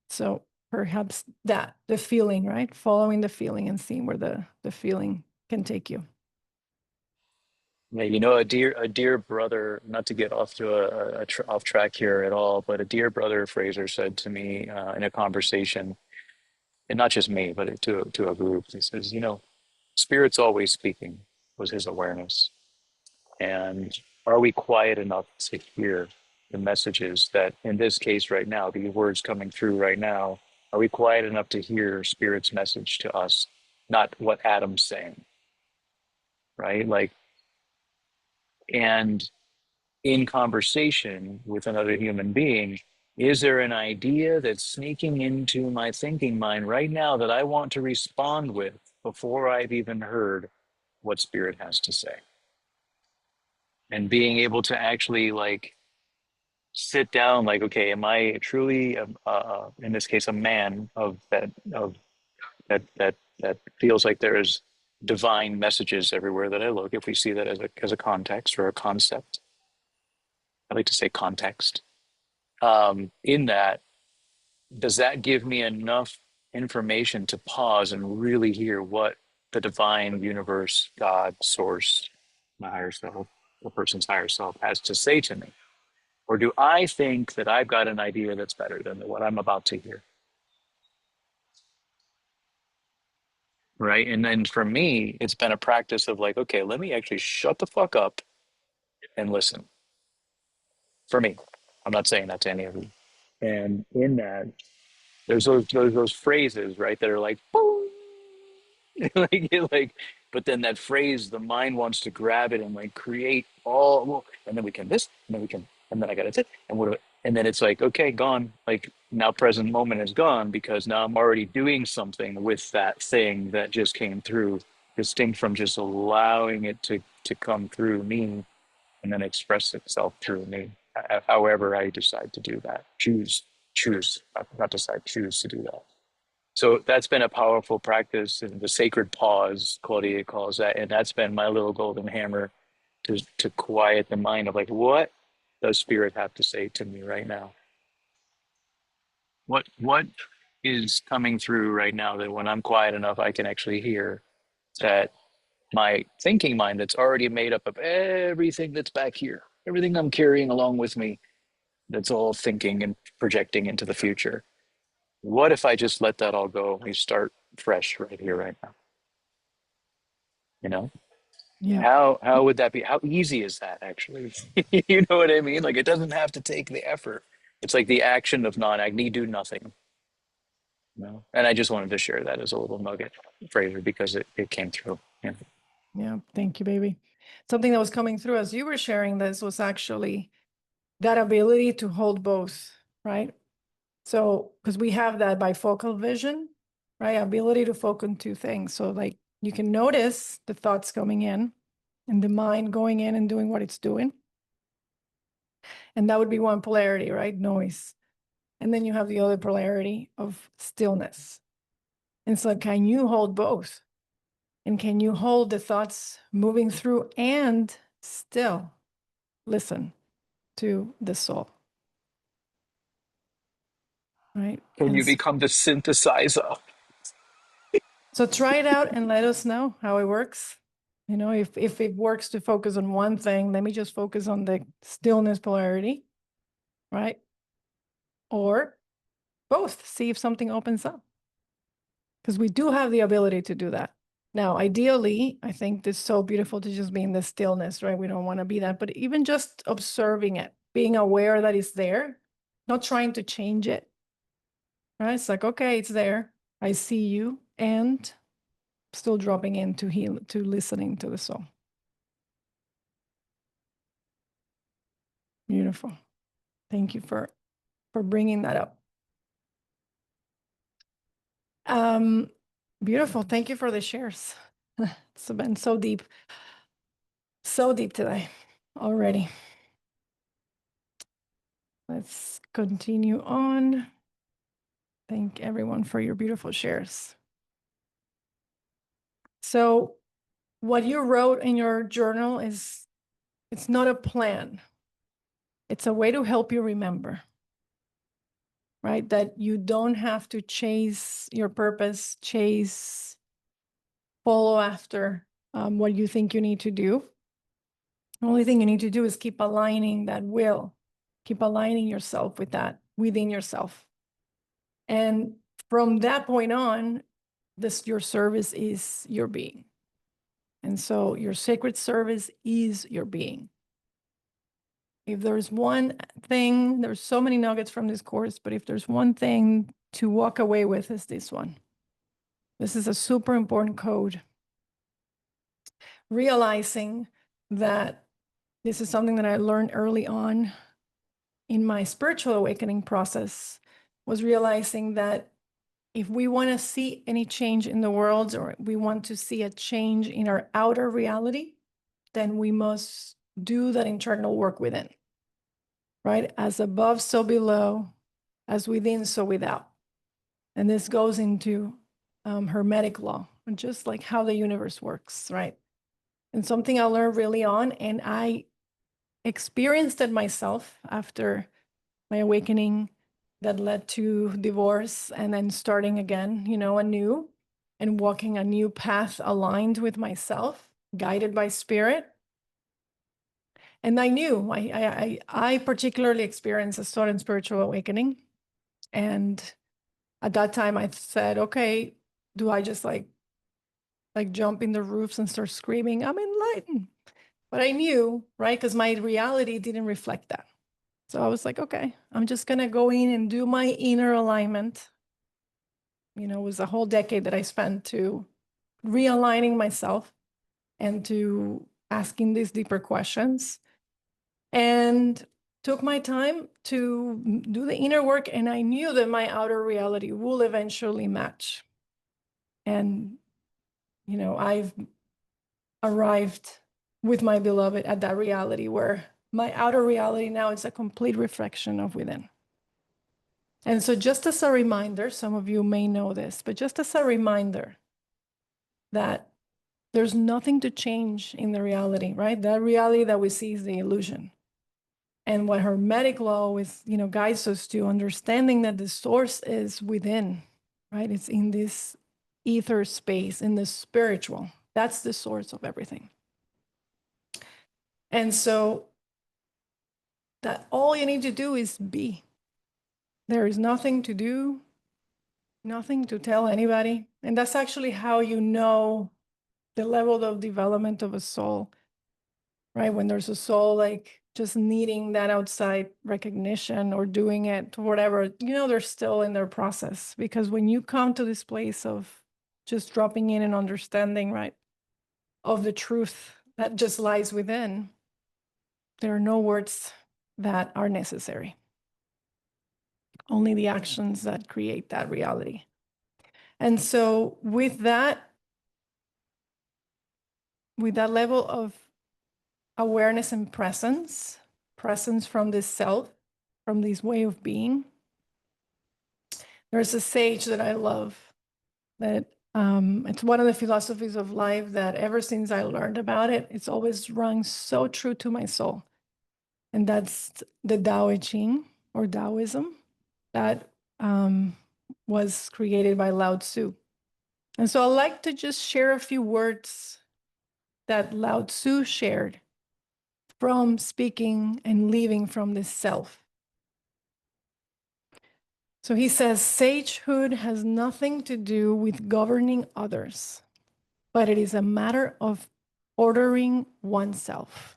Speaker 1: So perhaps the feeling, right? Following the feeling and seeing where the feeling can take you.
Speaker 2: Yeah, you know, a dear brother, not to get off to off track here at all, but a dear brother, Fraser, said to me in a conversation, and not just me, but to a group, he says, you know, spirit's always speaking, was his awareness. And are we quiet enough to hear the messages that, in this case right now, the words coming through right now, are we quiet enough to hear spirit's message to us, not what Adam's saying, right? Like, and in conversation with another human being, is there an idea that's sneaking into my thinking mind right now that I want to respond with before I've even heard what spirit has to say? And being able to actually like sit down, like, okay, am I truly, in this case, a man of that feels like there is divine messages everywhere that I look, if we see that as a context or a concept. I like to say context. In that, does that give me enough information to pause and really hear what the divine universe, God, source, my higher self, the person's higher self has to say to me? Or do I think that I've got an idea that's better than what I'm about to hear? Right. And then for me, it's been a practice of like, okay, let me actually shut the fuck up and listen. For me, I'm not saying that to any of you. And in that, there's those phrases, right, that are like, boom, like, but then that phrase, the mind wants to grab it and like create all, well, and then we can this, and then we can, and then I got it, and what, and then it's like, okay, gone. Like now, present moment is gone because now I'm already doing something with that thing that just came through, distinct from just allowing it to come through me and then express itself through me. However, I decide to do that, choose, not decide, choose to do that. So that's been a powerful practice, and the sacred pause, Claudia calls that, and that's been my little golden hammer to quiet the mind of like, what does spirit have to say to me right now? What is coming through right now that when I'm quiet enough, I can actually hear that my thinking mind that's already made up of everything that's back here, everything I'm carrying along with me, that's all thinking and projecting into the future. What if I just let that all go and we start fresh right here, right now? You know?
Speaker 1: Yeah.
Speaker 2: How would that be? How easy is that actually? You know what I mean? Like it doesn't have to take the effort. It's like the action of I need do nothing. You know? And I just wanted to share that as a little nugget, Fraser, because it came through. Yeah.
Speaker 1: Yeah. Thank you, baby. Something that was coming through as you were sharing this was actually that ability to hold both, right? So, because we have that bifocal vision, right? Ability to focus on two things. So like you can notice the thoughts coming in and the mind going in and doing what it's doing. And that would be one polarity, right? Noise. And then you have the other polarity of stillness. And so can you hold both? And can you hold the thoughts moving through and still listen to the soul? Right?
Speaker 2: Can
Speaker 1: And
Speaker 2: you become the synthesizer?
Speaker 1: so try it out and let us know how it works. You know, if it works to focus on one thing, let me just focus on the stillness polarity, right? Or both, see if something opens up. Because we do have the ability to do that. Now, ideally, I think it's so beautiful to just be in the stillness, right? We don't want to be that, but even just observing it, being aware that it's there, not trying to change it, right? It's like, okay, it's there. I see you, and still dropping into to listening to the soul. Beautiful. Thank you for bringing that up. Beautiful. Thank you for the shares. It's been so deep today already. Let's continue on. Thank everyone for your beautiful shares. So what you wrote in your journal it's not a plan. It's a way to help you remember, right? That you don't have to chase your purpose, follow after what you think you need to do. The only thing you need to do is keep aligning that will, keep aligning yourself with that within yourself. And from that point on, your service is your being. And so your sacred service is your being. If there's one thing, there's so many nuggets from this course, but if there's one thing to walk away with, is this one. This is a super important code. Realizing that this is something that I learned early on in my spiritual awakening process, was realizing that if we want to see any change in the world, or we want to see a change in our outer reality, then we must do that internal work within, right? As above, so below, as within, so without. And this goes into Hermetic law, just like how the universe works, right? And something I learned really on, and I experienced it myself after my awakening that led to divorce and then starting again, you know, anew and walking a new path aligned with myself, guided by spirit. And I knew I particularly experienced a sudden spiritual awakening. And at that time I said, okay, do I just like jump in the roofs and start screaming, I'm enlightened? But I knew, right? Because my reality didn't reflect that. So I was like, okay, I'm just going to go in and do my inner alignment. You know, it was a whole decade that I spent to realigning myself and to asking these deeper questions, and took my time to do the inner work. And I knew that my outer reality will eventually match. And, you know, I've arrived with my beloved at that reality where my outer reality now is a complete reflection of within. And so just as a reminder, some of you may know this, but just as a reminder that there's nothing to change in the reality, right? That reality that we see is the illusion. And what Hermetic law is, you know, guides us to understanding that the source is within, right? It's in this ether space, in the spiritual. That's the source of everything. And so that all you need to do is be. There is nothing to do, nothing to tell anybody. And that's actually how you know the level of development of a soul, right? When there's a soul like just needing that outside recognition or doing it, whatever, you know, they're still in their process. Because when you come to this place of just dropping in and understanding, right, of the truth that just lies within, there are no words that are necessary. Only the actions that create that reality. And so with that level of awareness and presence, presence from this self, from this way of being. There's a sage that I love that it's one of the philosophies of life that ever since I learned about it, it's always rung so true to my soul. And that's the Tao Te Ching or Taoism that was created by Lao Tzu. And so I'd like to just share a few words that Lao Tzu shared from speaking and living from this self. So he says, sagehood has nothing to do with governing others, but it is a matter of ordering oneself.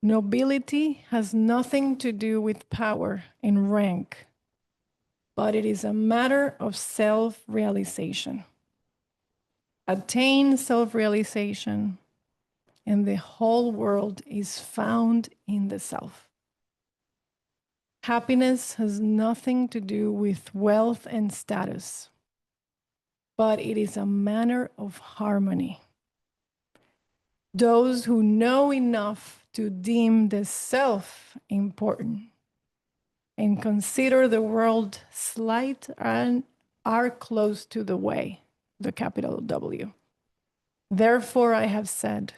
Speaker 1: Nobility has nothing to do with power and rank, but it is a matter of self-realization. Attain self-realization, and the whole world is found in the self. Happiness has nothing to do with wealth and status, but it is a matter of harmony. Those who know enough to deem the self important and consider the world slight and are close to the way, the capital W. Therefore, I have said,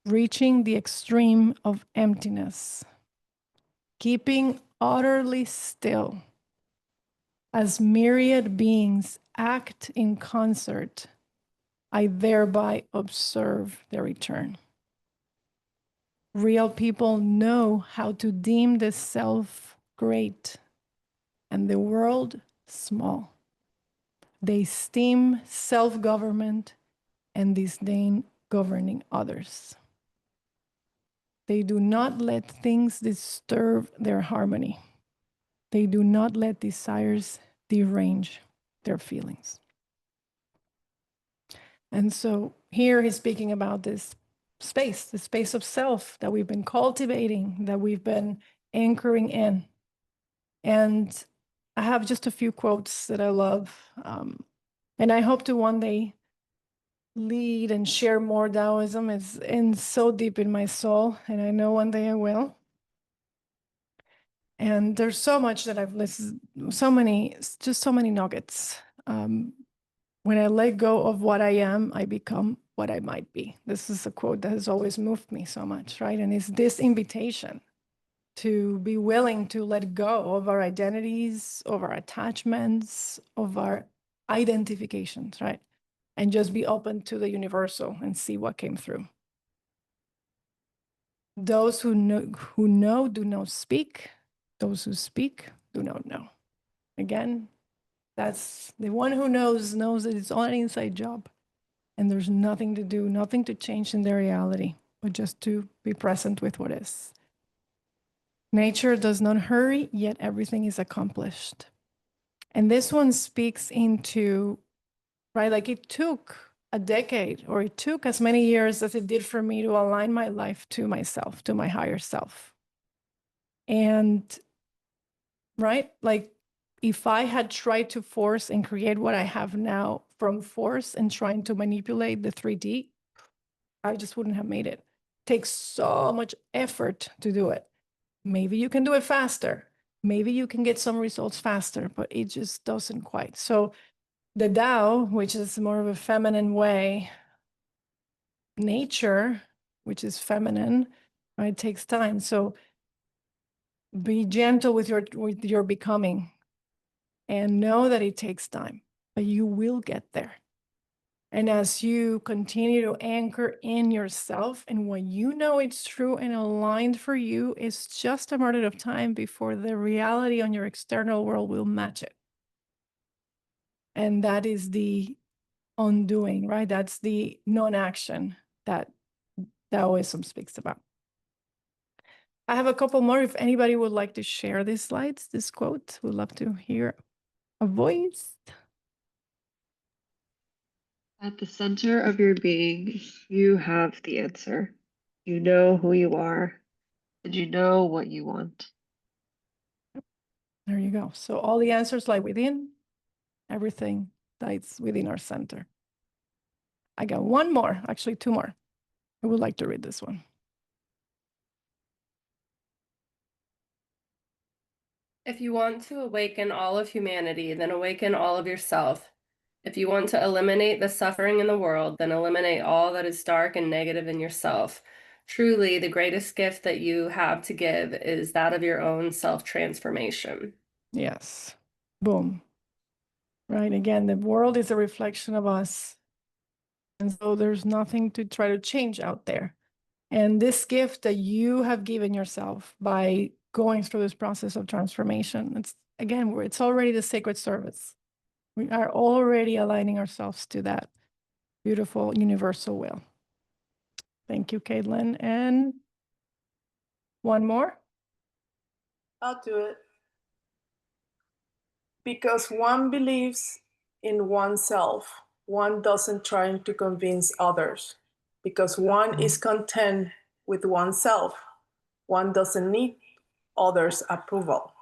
Speaker 1: reaching the extreme of emptiness, keeping utterly still, as myriad beings act in concert, I thereby observe their return. Real people know how to deem the self great and the world small. They esteem self-government and disdain governing others. They do not let things disturb their harmony. They do not let desires derange their feelings. And so here he's speaking about this space, the space of self that we've been cultivating, that we've been anchoring in. And I have just a few quotes that I love. And I hope to one day lead and share more Taoism. It's in so deep in my soul, and I know one day I will. And there's so much that I've listened, so many nuggets. When I let go of what I am, I become what I might be. This is a quote that has always moved me so much, right? And it's this invitation to be willing to let go of our identities, of our attachments, of our identifications, right? And just be open to the universal and see what came through. Those who know do not speak. Those who speak do not know. Again, that's the one who knows that it's all an inside job. And there's nothing to do, nothing to change in their reality, but just to be present with what is. Nature does not hurry, yet everything is accomplished. And this one speaks into, right, like it took a decade, or it took as many years as it did for me to align my life to myself, to my higher self. And, right, like if I had tried to force and create what I have now from force and trying to manipulate the 3D, I just wouldn't have made it. It takes so much effort to do it. Maybe you can do it faster. Maybe you can get some results faster, but it just doesn't quite. So the Tao, which is more of a feminine way, nature, which is feminine, right, takes time. So be gentle with your becoming and know that it takes time, but you will get there. And as you continue to anchor in yourself and what you know it's true and aligned for you, it's just a matter of time before the reality on your external world will match it. And that is the undoing, right? That's the non-action that Taoism speaks about. I have a couple more. If anybody would like to share these slides, this quote, we'd love to hear a voice.
Speaker 6: At the center of your being, you have the answer. You know who you are, and you know what you want.
Speaker 1: There you go. So all the answers lie within. Everything lies within our center. I got one more, actually two more. I would like to read this one.
Speaker 7: If you want to awaken all of humanity, then awaken all of yourself. If you want to eliminate the suffering in the world, then eliminate all that is dark and negative in yourself. Truly, the greatest gift that you have to give is that of your own self-transformation.
Speaker 1: Yes. Boom. Right. Again, the world is a reflection of us. And so there's nothing to try to change out there. And this gift that you have given yourself by going through this process of transformation, it's already the sacred service. We are already aligning ourselves to that beautiful universal will. Thank you, Caitlin. And one more.
Speaker 8: I'll do it. Because one believes in oneself, one doesn't try to convince others. Because one is content with oneself, one doesn't need others' approval.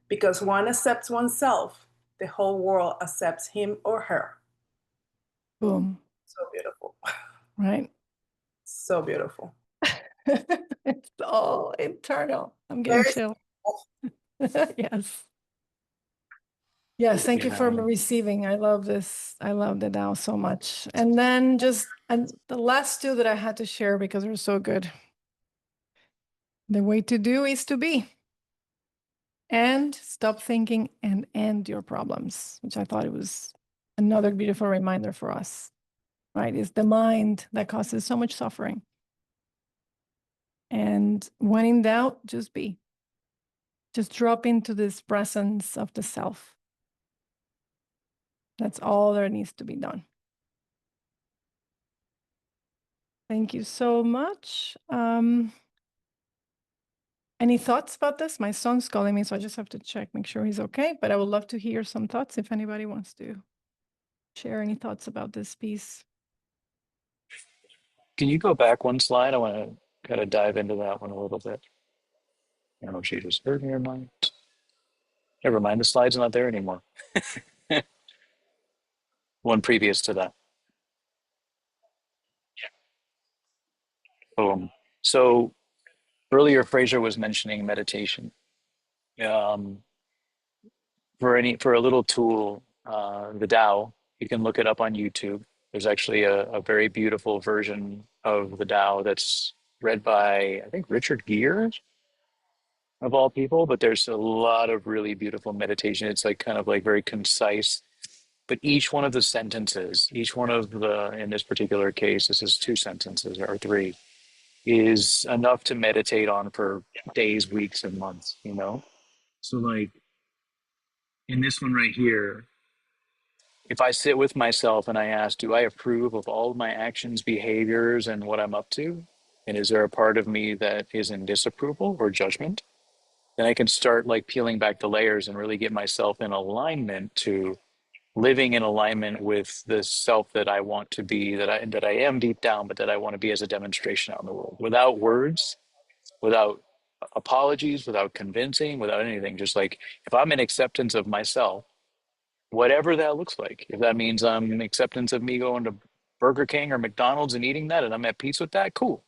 Speaker 8: Because one accepts oneself, the whole world accepts him or her.
Speaker 1: Boom.
Speaker 8: So beautiful.
Speaker 1: Right.
Speaker 8: So beautiful.
Speaker 1: It's all internal. I'm getting chills. Yes. Yes, thank you for receiving. I love this. I love the Tao so much. And then the last two that I had to share because they're so good. The way to do is to be. And stop thinking and end your problems, which I thought it was another beautiful reminder for us, right? It's the mind that causes so much suffering. And when in doubt, just be. Just drop into this presence of the self. That's all there needs to be done. Thank you so much. Any thoughts about this? My son's calling me, so I just have to check, make sure he's okay. But I would love to hear some thoughts if anybody wants to share any thoughts about this piece.
Speaker 2: Can you go back one slide? I want to kind of dive into that one a little bit. I don't know if she just heard me or not. Never mind, the slide's not there anymore. One previous to that. Boom. So earlier, Fraser was mentioning meditation. For a little tool, the Tao, you can look it up on YouTube. There's actually a very beautiful version of the Tao that's read by, I think, Richard Gere, of all people, but there's a lot of really beautiful meditation. It's like kind of like very concise, but each one of the sentences, each one of in this particular case, this is 2 sentences or 3, is enough to meditate on for days, weeks, and months, you know? So like in this one right here, if I sit with myself and I ask, do I approve of all of my actions, behaviors, and what I'm up to? And is there a part of me that is in disapproval or judgment? Then I can start like peeling back the layers and really get myself in alignment to living in alignment with the self that I want to be, that I am deep down, but that I want to be as a demonstration out in the world, without words, without apologies, without convincing, without anything. Just like if I'm in acceptance of myself, whatever that looks like. If that means I'm in acceptance of me going to Burger King or McDonald's and eating that and I'm at peace with that, cool.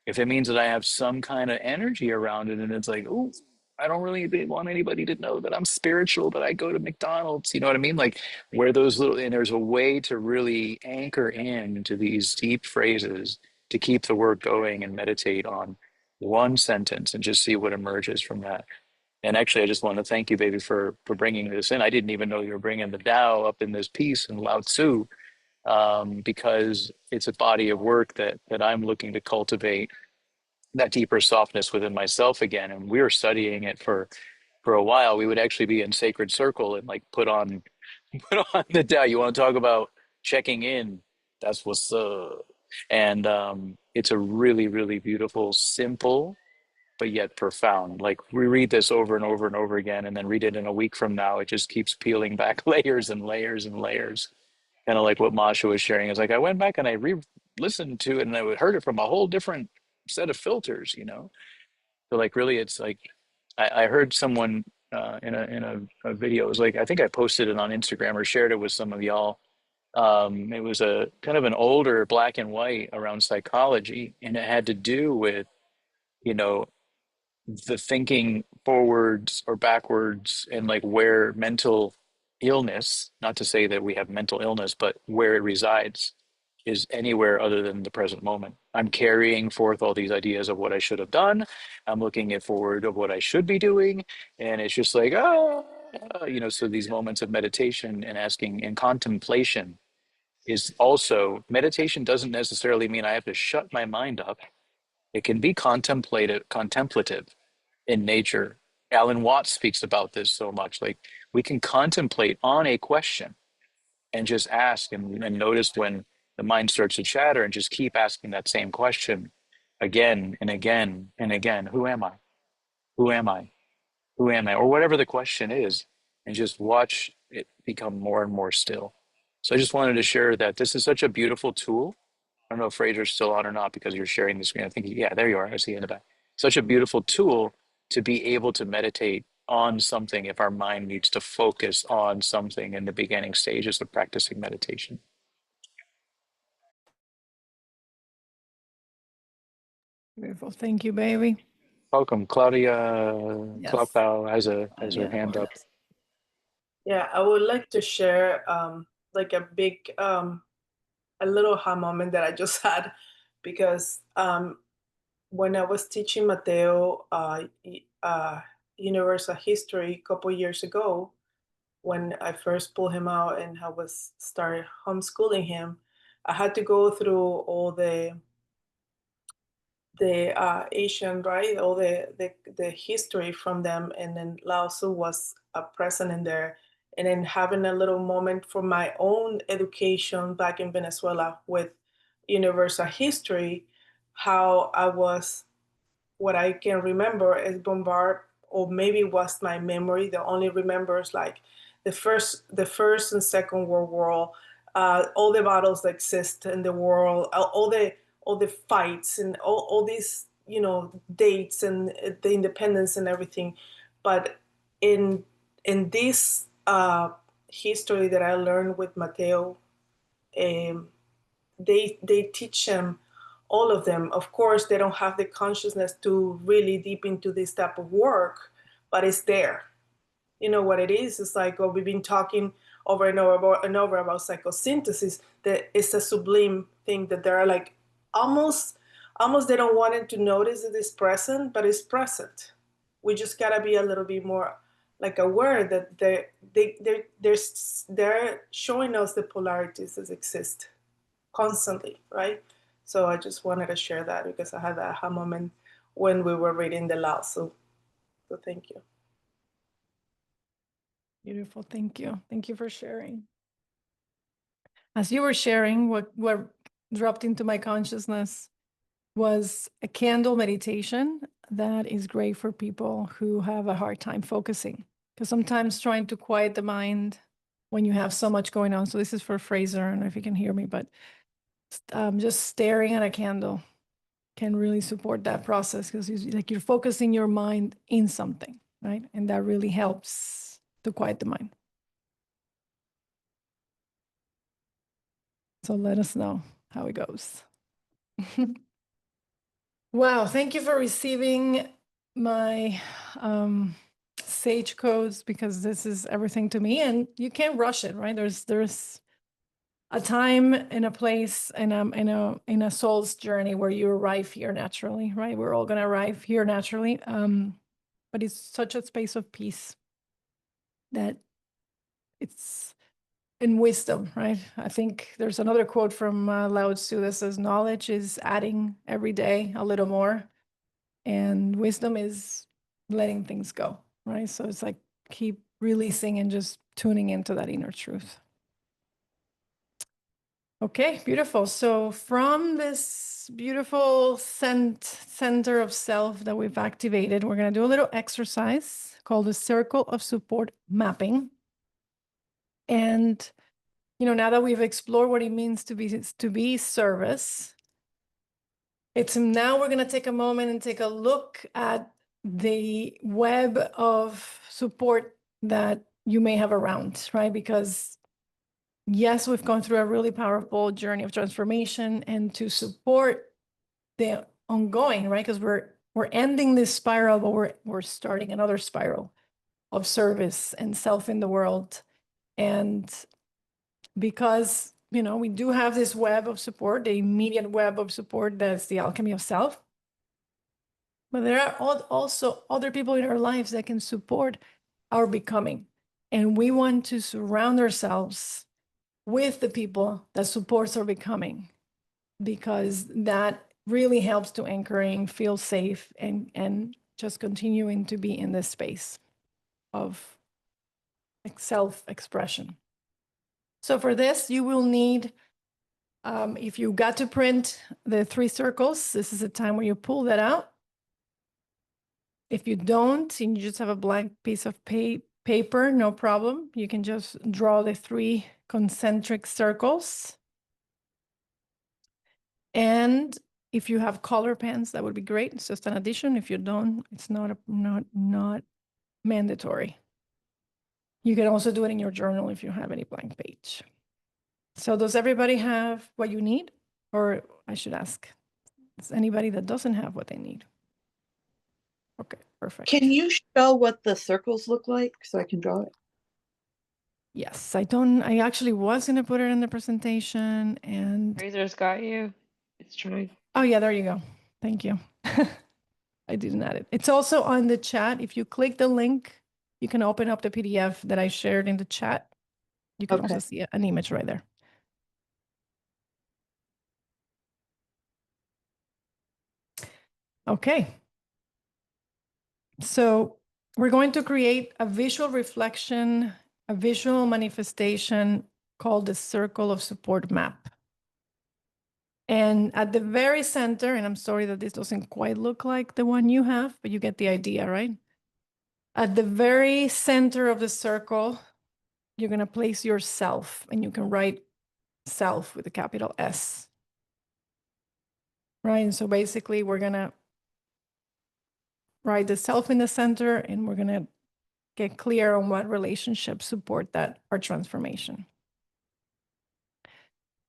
Speaker 2: If it means that I have some kind of energy around it and it's like, oh, I don't really want anybody to know that I'm spiritual, but I go to McDonald's, you know what I mean? Like where those little, and there's a way to really anchor into these deep phrases to keep the work going and meditate on one sentence and just see what emerges from that. And actually, I just want to thank you, baby, for bringing this in. I didn't even know you were bringing the Tao up in this piece and Lao Tzu, because it's a body of work that I'm looking to cultivate that deeper softness within myself again. And we were studying it for a while. We would actually be in sacred circle and like put on the Tao. You want to talk about checking in? That's what's up. And it's a really, really beautiful, simple, but yet profound. Like we read this over and over and over again, and then read it in a week from now, it just keeps peeling back layers and layers and layers. Kind of like what Masha was sharing. Is like I went back and I listened to it, and I heard it from a whole different set of filters, you know. So like really, it's like I heard someone in a video. It was like I think I posted it on Instagram or shared it with some of y'all. It was a kind of an older black and white around psychology, and it had to do with, you know, the thinking forwards or backwards, and like where mental illness, not to say that we have mental illness, but where it resides is anywhere other than the present moment. I'm carrying forth all these ideas of what I should have done. I'm looking at forward of what I should be doing. And it's just like, so these moments of meditation and asking and contemplation is also, meditation doesn't necessarily mean I have to shut my mind up. It can be contemplative in nature. Alan Watts speaks about this so much. Like, we can contemplate on a question and just ask and notice when the mind starts to chatter, and just keep asking that same question again and again and again. Who am I? Who am I? Who am I? Or whatever the question is, and just watch it become more and more still. So I just wanted to share that this is such a beautiful tool. I don't know if Fraser's still on or not because you're sharing the screen. I think, yeah, there you are. I see you in the back. Such a beautiful tool to be able to meditate on something if our mind needs to focus on something in the beginning stages of practicing meditation.
Speaker 1: Beautiful. Thank you, baby.
Speaker 2: Welcome, Claudia.
Speaker 1: Yes.
Speaker 2: Claudia has her
Speaker 1: Yeah.
Speaker 2: hand up.
Speaker 8: Yeah, I would like to share like a big a little aha moment that I just had, because when I was teaching Mateo universal history a couple years ago, when I first pulled him out and I was started homeschooling him, I had to go through all the Asian, right, all the history from them, and then Lao Tzu was present in there, and then having a little moment for my own education back in Venezuela with universal history, how I was, what I can remember is bombarded, or maybe was my memory that only remembers like the first and second World War, all the battles that exist in the world, all the fights and all these, dates and the independence and everything. But in this history that I learned with Mateo, they teach them, all of them. Of course, they don't have the consciousness to really deep into this type of work, but it's there. You know what it is? It's like, we've been talking over and over about psychosynthesis, that it's a sublime thing that they're like almost they don't want it to notice that it's present, but it's present. We just gotta be a little bit more like aware that they're showing us the polarities that exist constantly, right? So I just wanted to share that because I had that aha moment when we were reading the Lao Tzu. So thank you.
Speaker 1: Beautiful. Thank you. Thank you for sharing. As you were sharing, what dropped into my consciousness was a candle meditation that is great for people who have a hard time focusing. Because sometimes trying to quiet the mind when you have so much going on. So this is for Fraser. I don't know if you can hear me, but just staring at a candle can really support that process, because like you're focusing your mind in something, right? And that really helps to quiet the mind. So let us know how it goes. Wow, thank you for receiving my sage codes, because this is everything to me, and you can't rush it, right? There's a time and a place and in a soul's journey where you arrive here naturally, right? We're all gonna arrive here naturally, but it's such a space of peace that it's in wisdom, right? I think there's another quote from Lao Tzu that says, knowledge is adding every day a little more, and wisdom is letting things go, right? So it's like keep releasing and just tuning into that inner truth. Okay, beautiful. So from this beautiful center of self that we've activated, we're going to do a little exercise called the circle of support mapping. And now that we've explored what it means to be service, now we're going to take a moment and take a look at the web of support that you may have around, right? Because yes, we've gone through a really powerful journey of transformation, and to support the ongoing, right? Because we're ending this spiral, but we're starting another spiral of service and self in the world. And because, you know, we do have this web of support, the immediate web of support, that's the alchemy of self. But there are also other people in our lives that can support our becoming. And we want to surround ourselves with the people that supports our becoming, because that really helps to anchoring, feel safe, and just continuing to be in this space of self-expression. So for this, you will need, if you got to print the 3 circles, this is a time where you pull that out. If you don't, and you just have a blank piece of paper, no problem. You can just draw the 3 concentric circles. And if you have color pens, that would be great. It's just an addition. If you don't, it's not mandatory. You can also do it in your journal if you have any blank page. So does everybody have what you need? Or I should ask, is anybody that doesn't have what they need? Okay, perfect.
Speaker 9: Can you show what the circles look like so I can draw it?
Speaker 1: Yes, I actually was going to put it in the presentation, and
Speaker 6: Razor's got you. It's trying.
Speaker 1: oh yeah, there you go. Thank you. I didn't add it. It's also on the chat. If you click the link, you can open up the PDF that I shared in the chat. You can also see an image right there. Okay. So we're going to create a visual reflection, a visual manifestation called the circle of support map. And at the very center, and I'm sorry that this doesn't quite look like the one you have, but you get the idea, right? At the very center of the circle, you're going to place yourself, and you can write self with a capital S. Right? And so basically, we're going to write the self in the center, and we're going to get clear on what relationships support that, our transformation.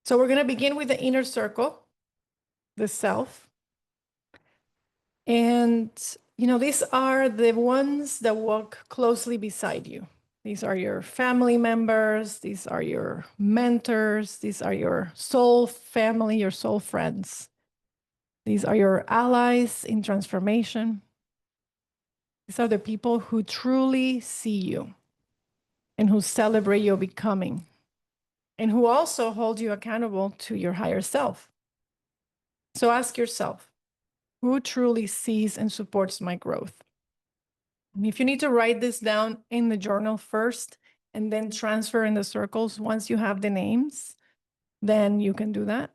Speaker 1: So we're going to begin with the inner circle, the self. And, you know, these are the ones that walk closely beside you. These are your family members. These are your mentors. These are your soul family, your soul friends. These are your allies in transformation. These are the people who truly see you and who celebrate your becoming, and who also hold you accountable to your higher self. So ask yourself, who truly sees and supports my growth? And if you need to write this down in the journal first and then transfer in the circles once you have the names, then you can do that.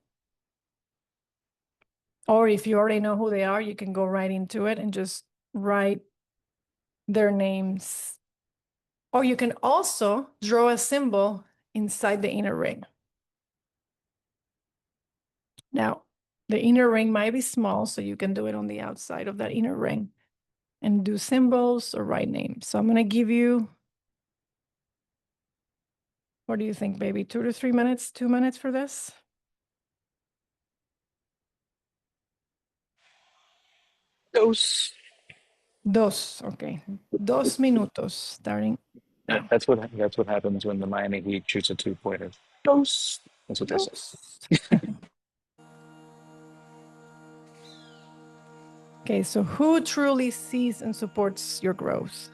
Speaker 1: Or if you already know who they are, you can go right into it and just write their names. Or you can also draw a symbol inside the inner ring. Now, the inner ring might be small, so you can do it on the outside of that inner ring and do symbols or write names. So I'm going to give you, what do you think, baby? 2 to 3 minutes, 2 minutes for this?
Speaker 2: Dose.
Speaker 1: Dos, okay. 2 minutos, starting now.
Speaker 2: That's what happens when the Miami Heat shoots a 2-pointer. Dose. That's what they say.
Speaker 1: Dos. Okay, so who truly sees and supports your growth?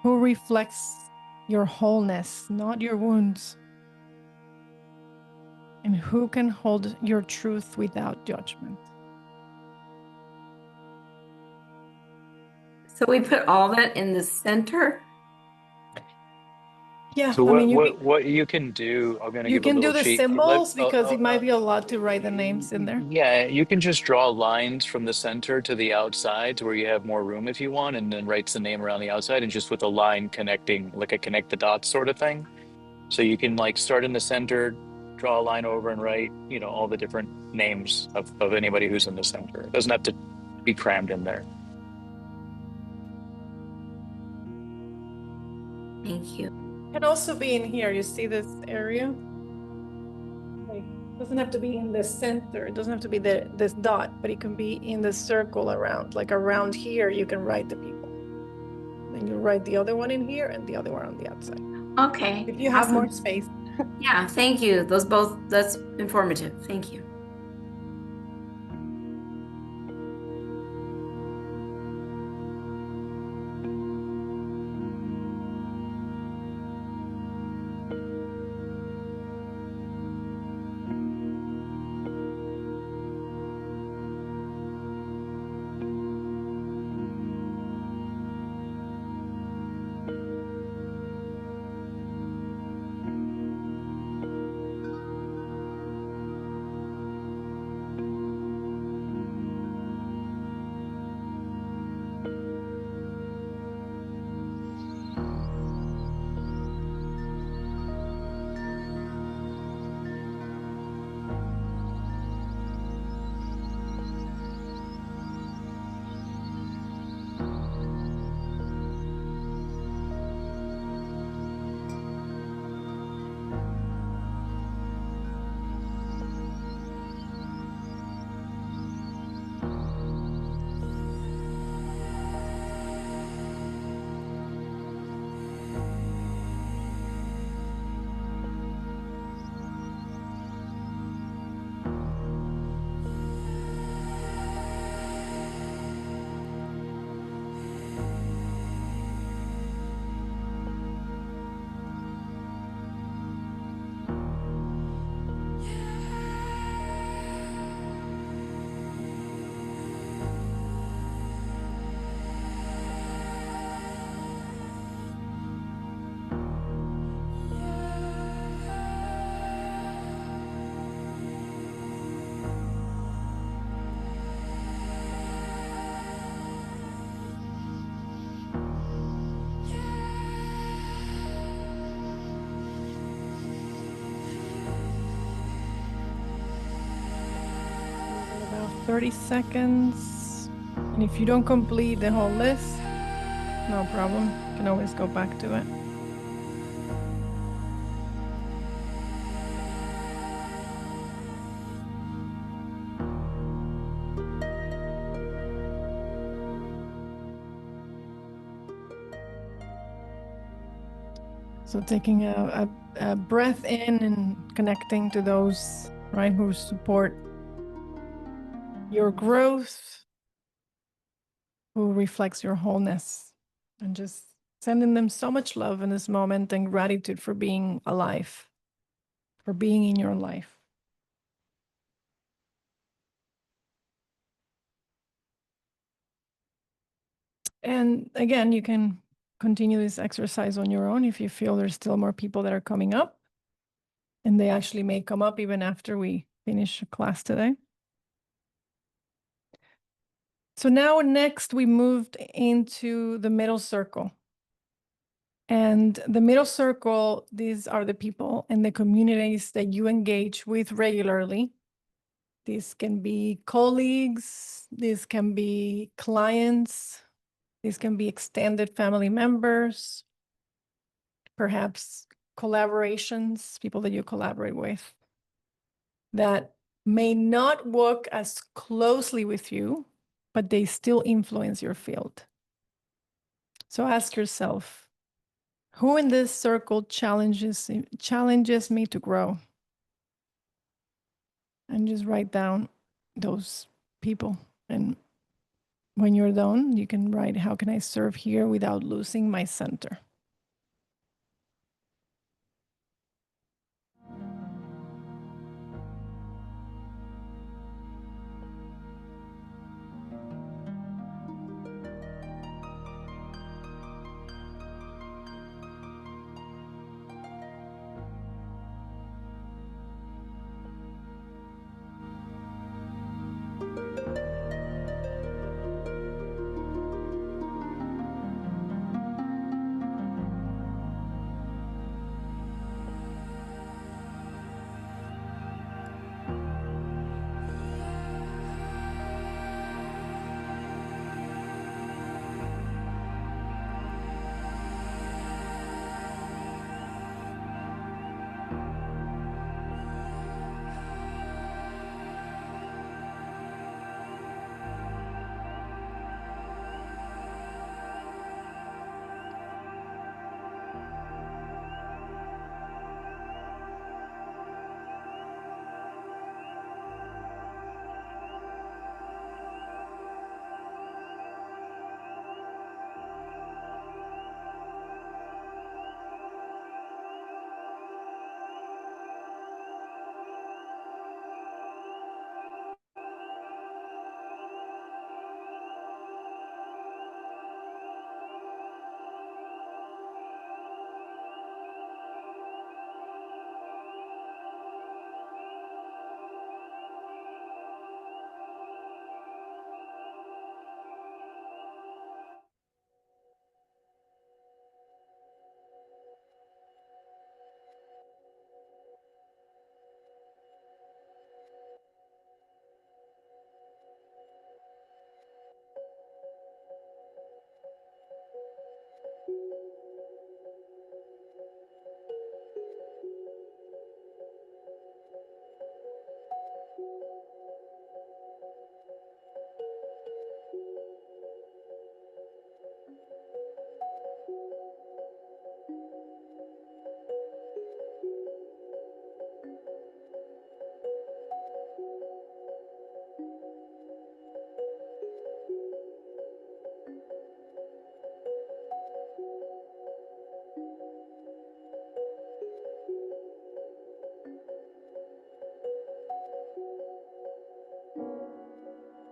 Speaker 1: Who reflects your wholeness, not your wounds? And who can hold your truth without judgment?
Speaker 10: So we put all that in the center.
Speaker 1: Yeah,
Speaker 2: So
Speaker 1: I mean,
Speaker 2: what you can do, I'm gonna
Speaker 1: you
Speaker 2: give a
Speaker 1: can do
Speaker 2: little
Speaker 1: the
Speaker 2: cheat.
Speaker 1: symbols because it might be a lot to write the names in there.
Speaker 2: Yeah, you can just draw lines from the center to the outside to where you have more room if you want, and then writes the name around the outside and just with a line connecting, like a connect the dots sort of thing. So you can like start in the center, draw a line over and write, you know, all the different names of anybody who's in the center. It doesn't have to be crammed in there.
Speaker 10: Thank you.
Speaker 1: Can also be in here. You see this area? Like, it doesn't have to be in the center. It doesn't have to be this dot, but it can be in the circle around. Like around here, you can write the people. Then you write the other one in here and the other one on the outside.
Speaker 10: Okay.
Speaker 1: If you have more
Speaker 10: awesome.
Speaker 1: space.
Speaker 10: Yeah, thank you. That's informative. Thank you.
Speaker 1: About 30 seconds. And if you don't complete the whole list, no problem. You can always go back to it. So taking a breath in and connecting to those, right, who support your growth, who reflects your wholeness, and just sending them so much love in this moment and gratitude for being alive, for being in your life. And again, you can continue this exercise on your own if you feel there's still more people that are coming up. And they actually may come up even after we finish class today. So now next we moved into the middle circle. And the middle circle, these are the people and the communities that you engage with regularly. These can be colleagues, these can be clients, these can be extended family members, perhaps collaborations, people that you collaborate with that may not work as closely with you, but they still influence your field. So ask yourself, who in this circle challenges me to grow? And just write down those people. And when you're done, you can write, how can I serve here without losing my center?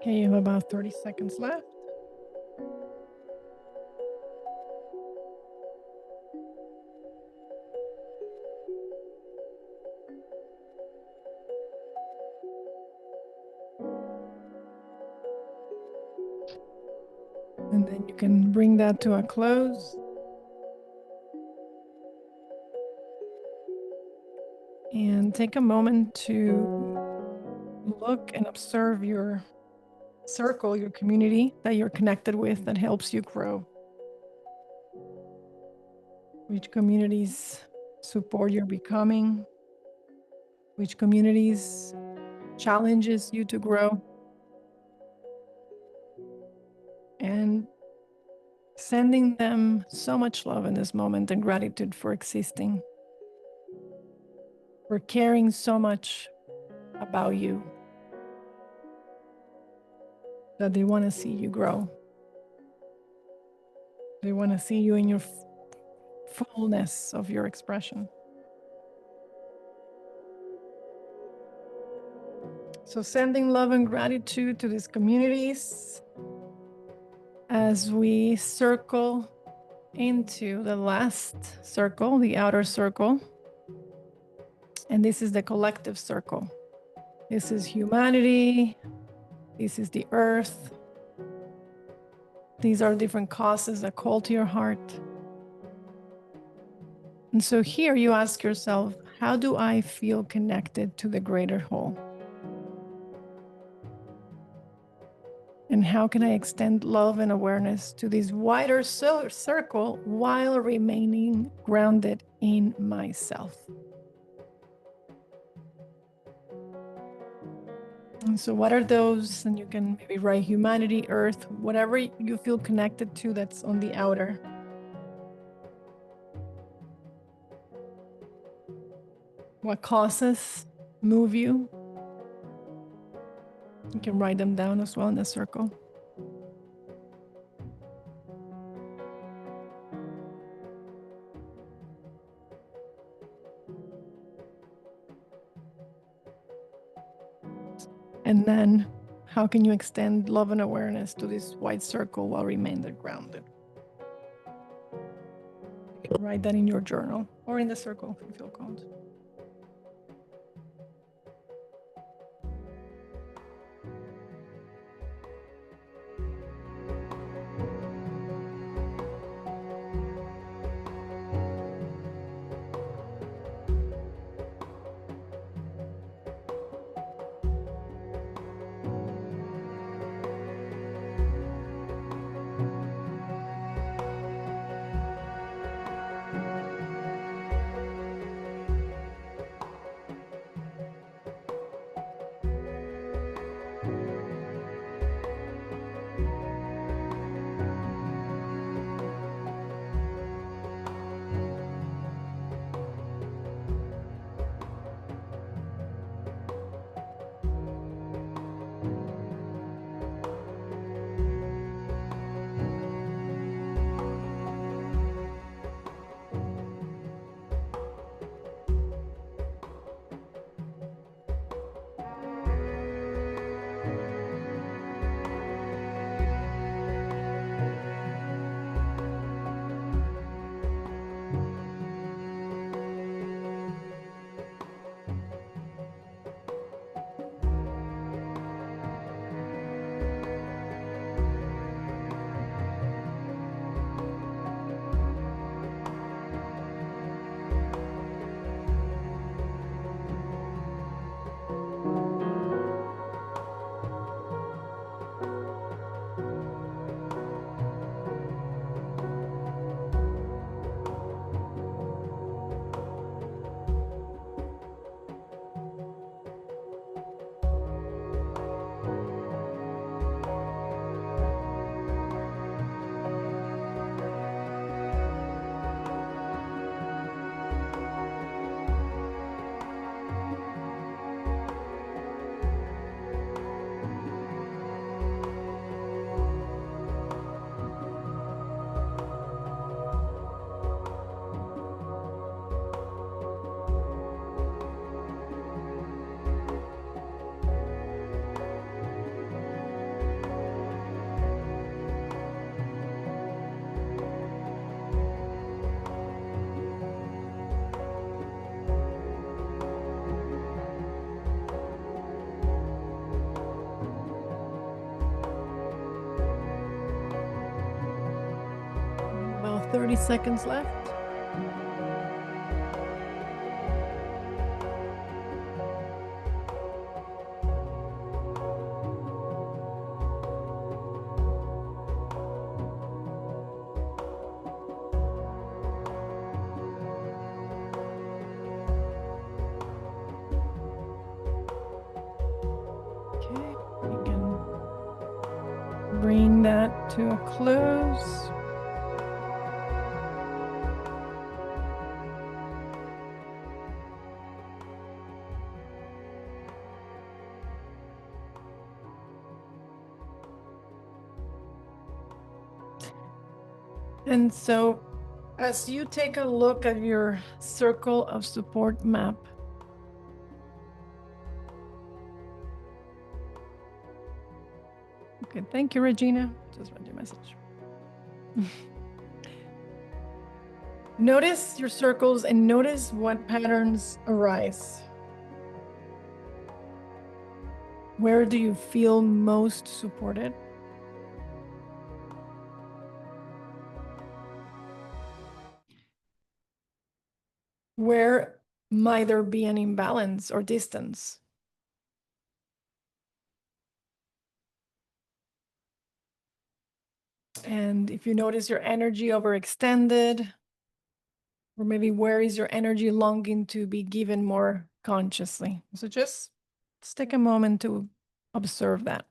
Speaker 1: Okay, you have about 30 seconds left. And then you can bring that to a close. And take a moment to look and observe your circle, your community that you're connected with that helps you grow. Which communities support your becoming? Which communities challenges you to grow? And sending them so much love in this moment and gratitude for existing, for caring so much about you, that they want to see you grow. They want to see you in your fullness of your expression. So sending love and gratitude to these communities as we circle into the last circle, the outer circle. And this is the collective circle. This is humanity. This is the earth. These are different causes that call to your heart. And so here you ask yourself, how do I feel connected to the greater whole? And how can I extend love and awareness to this wider circle while remaining grounded in myself? And so what are those? And you can maybe write humanity, earth, whatever you feel connected to that's on the outer. What causes move you? You can write them down as well in the circle. And then how can you extend love and awareness to this wide circle while remaining grounded? You can write that in your journal or in the circle if you feel called. 30 seconds left. Okay, we can bring that to a close. And so as you take a look at your circle of support map, okay, thank you, Regina. Just read your message. Notice your circles and notice what patterns arise. Where do you feel most supported? Where might there be an imbalance or distance? And if you notice your energy overextended, or maybe where is your energy longing to be given more consciously? So just take a moment to observe that.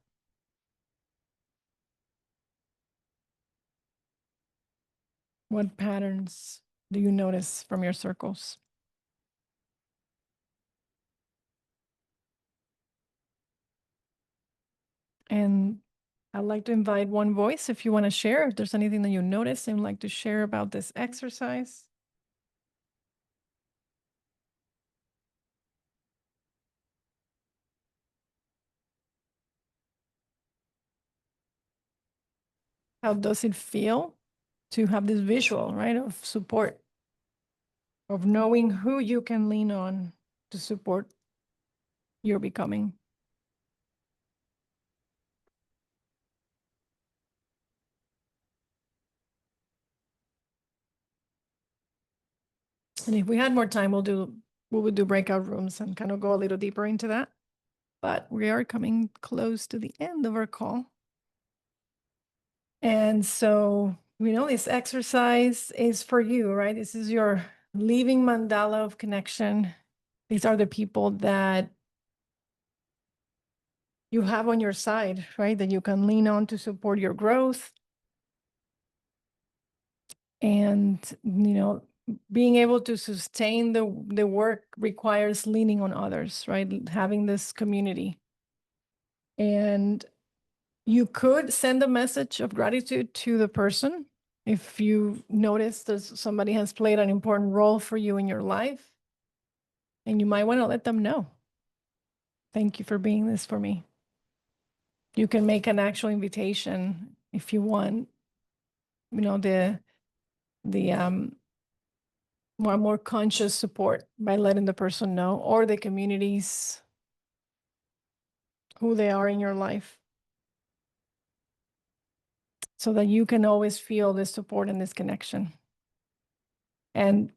Speaker 1: What patterns do you notice from your circles? And I'd like to invite one voice if you want to share, if there's anything that you notice and like to share about this exercise. How does it feel to have this visual, right, of support, of knowing who you can lean on to support your becoming? And if we had more time, we would do breakout rooms and kind of go a little deeper into that. But we are coming close to the end of our call. And so we know this exercise is for you, right? This is your living mandala of connection. These are the people that you have on your side, right? That you can lean on to support your growth. And, being able to sustain the work requires leaning on others, right? Having this community. And you could send a message of gratitude to the person if you notice that somebody has played an important role for you in your life. And you might want to let them know. Thank you for being this for me. You can make an actual invitation if you want, the more conscious support by letting the person know, or the communities, who they are in your life, so that you can always feel this support and this connection. And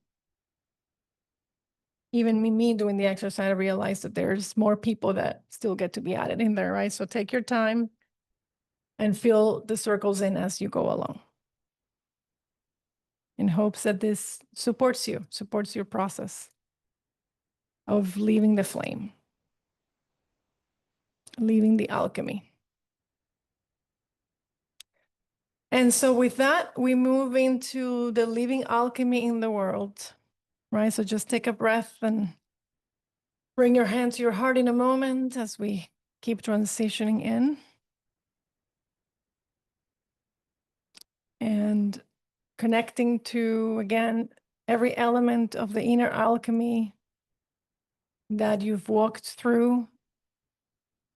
Speaker 1: even me doing the exercise, I realized that there's more people that still get to be added in there, right? So take your time and fill the circles in as you go along, in hopes that this supports your process of leaving the flame, leaving the alchemy. And so with that, we move into the living alchemy in the world, right? So just take a breath and bring your hand to your heart in a moment as we keep transitioning in. And connecting to, again, every element of the inner alchemy that you've walked through: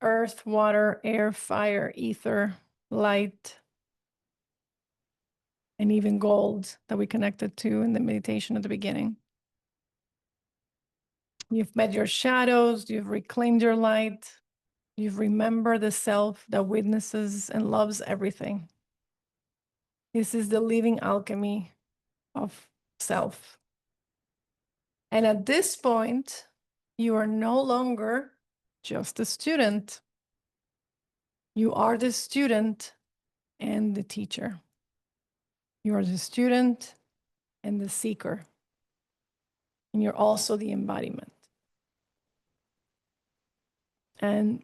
Speaker 1: earth, water, air, fire, ether, light, and even gold that we connected to in the meditation at the beginning. You've met your shadows, you've reclaimed your light, you've remembered the self that witnesses and loves everything. This is the living alchemy of self. And at this point, you are no longer just a student. You are the student and the teacher. You are the student and the seeker. And you're also the embodiment. And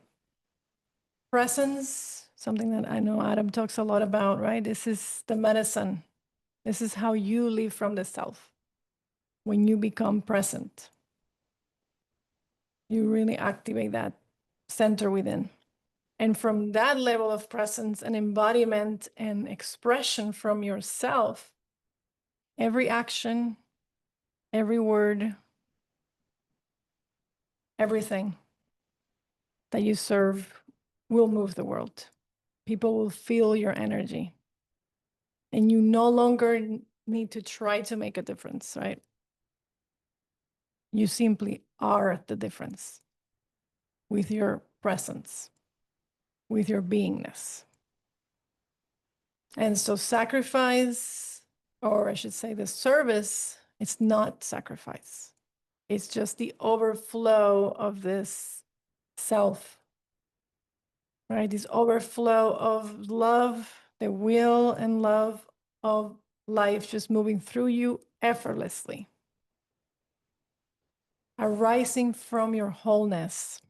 Speaker 1: presence, something that I know Adam talks a lot about, right? This is the medicine. This is how you live from the self. When you become present, you really activate that center within. And from that level of presence and embodiment and expression from yourself, every action, every word, everything that you serve will move the world. People will feel your energy. And you no longer need to try to make a difference, right? You simply are the difference with your presence, with your beingness. And so sacrifice, or I should say the service, it's not sacrifice. It's just the overflow of this self, right? This overflow of love, the will and love of life just moving through you effortlessly, arising from your wholeness.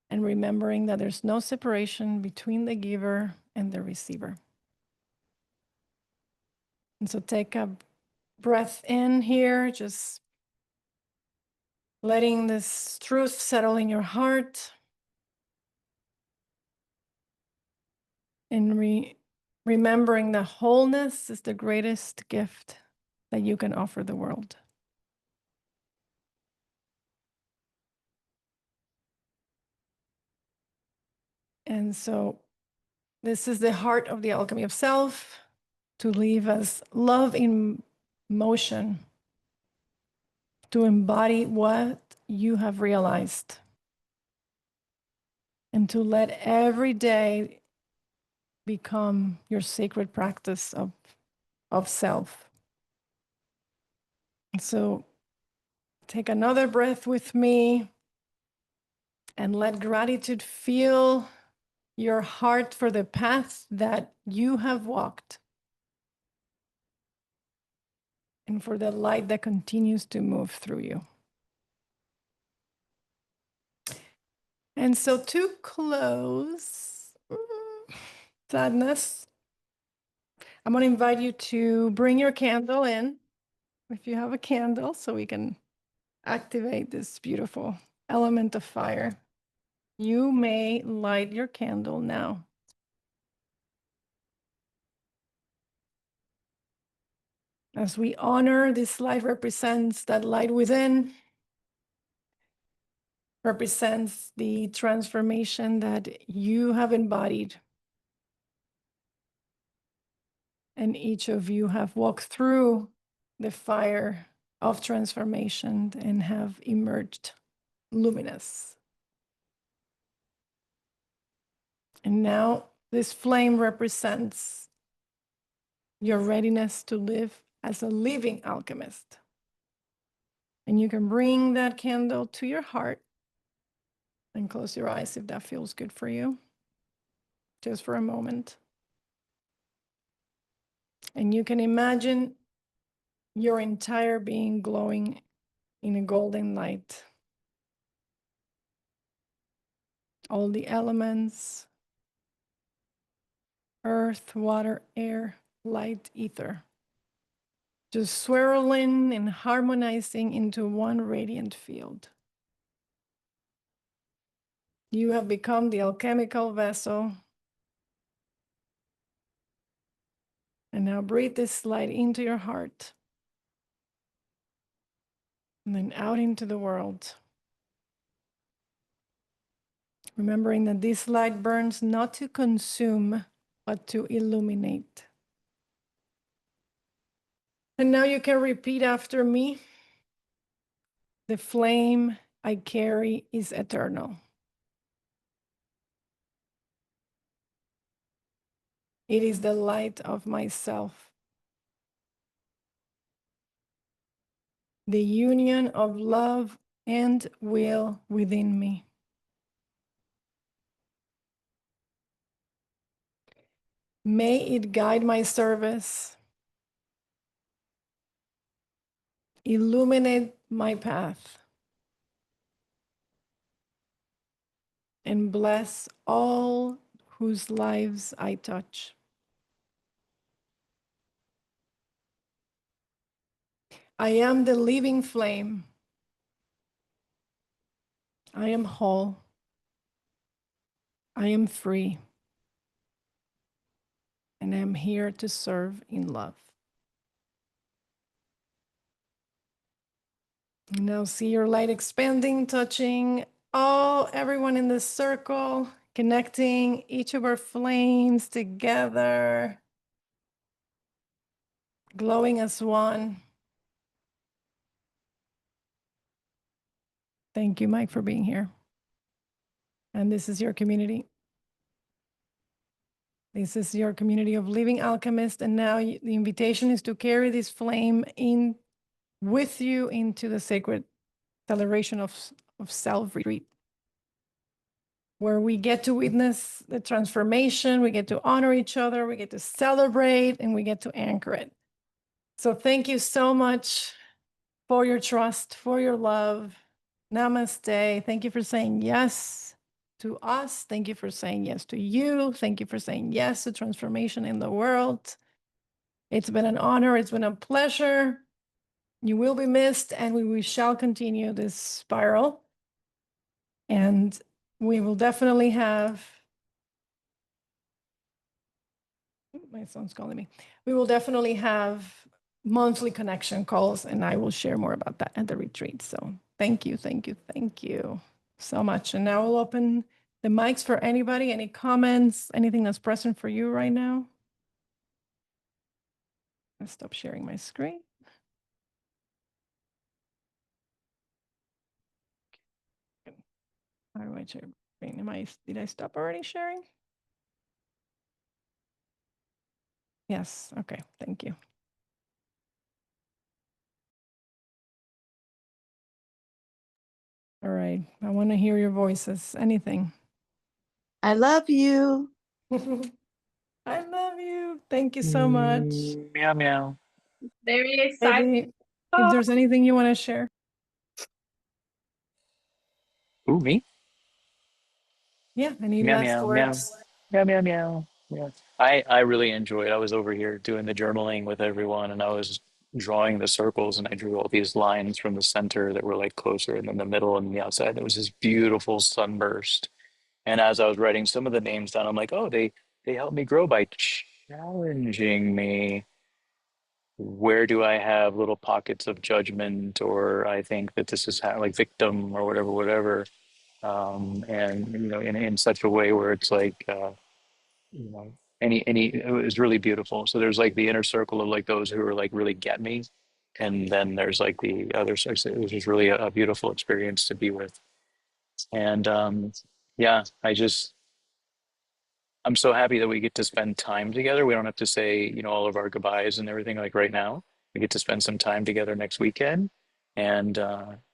Speaker 1: And remembering that there's no separation between the giver and the receiver. And so take a breath in here, just letting this truth settle in your heart. And remembering that wholeness is the greatest gift that you can offer the world. And so this is the heart of the alchemy of self, to live as love in motion, to embody what you have realized, and to let every day become your sacred practice of self. And so take another breath with me and let gratitude fill your heart for the path that you have walked and for the light that continues to move through you. And so to close, sadness, I'm going to invite you to bring your candle in, if you have a candle, so we can activate this beautiful element of fire. You may light your candle now. As we honor, this light represents that light within, represents the transformation that you have embodied. And each of you have walked through the fire of transformation and have emerged luminous. And now this flame represents your readiness to live as a living alchemist. And you can bring that candle to your heart and close your eyes if that feels good for you, just for a moment. And you can imagine your entire being glowing in a golden light. All the elements, earth, water, air, light, ether, just swirling and harmonizing into one radiant field. You have become the alchemical vessel. And now breathe this light into your heart and then out into the world. Remembering that this light burns not to consume, but to illuminate. And now you can repeat after me. The flame I carry is eternal. It is the light of myself. the union of love and will within me. May it guide my service, illuminate my path, and bless all whose lives I touch. I am the living flame. I am whole. I am free. And I am here to serve in love. Now see your light expanding, touching everyone in the circle, connecting each of our flames together, glowing as one. Thank you, Mike, for being here. And this is your community. This is your community of living alchemists. And now the invitation is to carry this flame in with you into the sacred celebration of self retreat, where we get to witness the transformation, we get to honor each other, we get to celebrate, and we get to anchor it. So thank you so much for your trust, for your love. Namaste. Thank you for saying yes to us. Thank you for saying yes to you. Thank you for saying yes to transformation in the world. It's been an honor. It's been a pleasure. You will be missed, and we shall continue this spiral. And we will definitely have, my son's calling me. We will definitely have monthly connection calls, and I will share more about that at the retreat. So thank you so much. And now we'll open the mics for anybody, any comments, anything that's present for you right now. I'll stop sharing my screen. How do I share? Did I stop already sharing? Yes, okay, thank you. All right, I want to hear your voices, anything.
Speaker 9: I love you.
Speaker 1: I love you. Thank you so much.
Speaker 2: Meow meow.
Speaker 7: Very excited.
Speaker 1: Maybe if there's anything you want to share.
Speaker 2: Ooh, me?
Speaker 1: Yeah, any
Speaker 2: Meow
Speaker 1: last
Speaker 2: meow meow.
Speaker 1: words?
Speaker 2: Meow meow meow. Yeah. I really enjoyed. I was over here doing the journaling with everyone, and I was drawing the circles, and I drew all these lines from the center that were like closer, and then the middle and the outside. There was this beautiful sunburst. And as I was writing some of the names down, I'm like, oh, they helped me grow by challenging me. Where do I have little pockets of judgment, or I think that this is how, like victim or whatever. And in such a way where it's like any it was really beautiful. So there's like the inner circle of like those who are like really get me, and then there's like the other side. It was just really a beautiful experience to be with. And yeah, I'm so happy that we get to spend time together. We don't have to say, all of our goodbyes and everything like right now. We get to spend some time together next weekend, and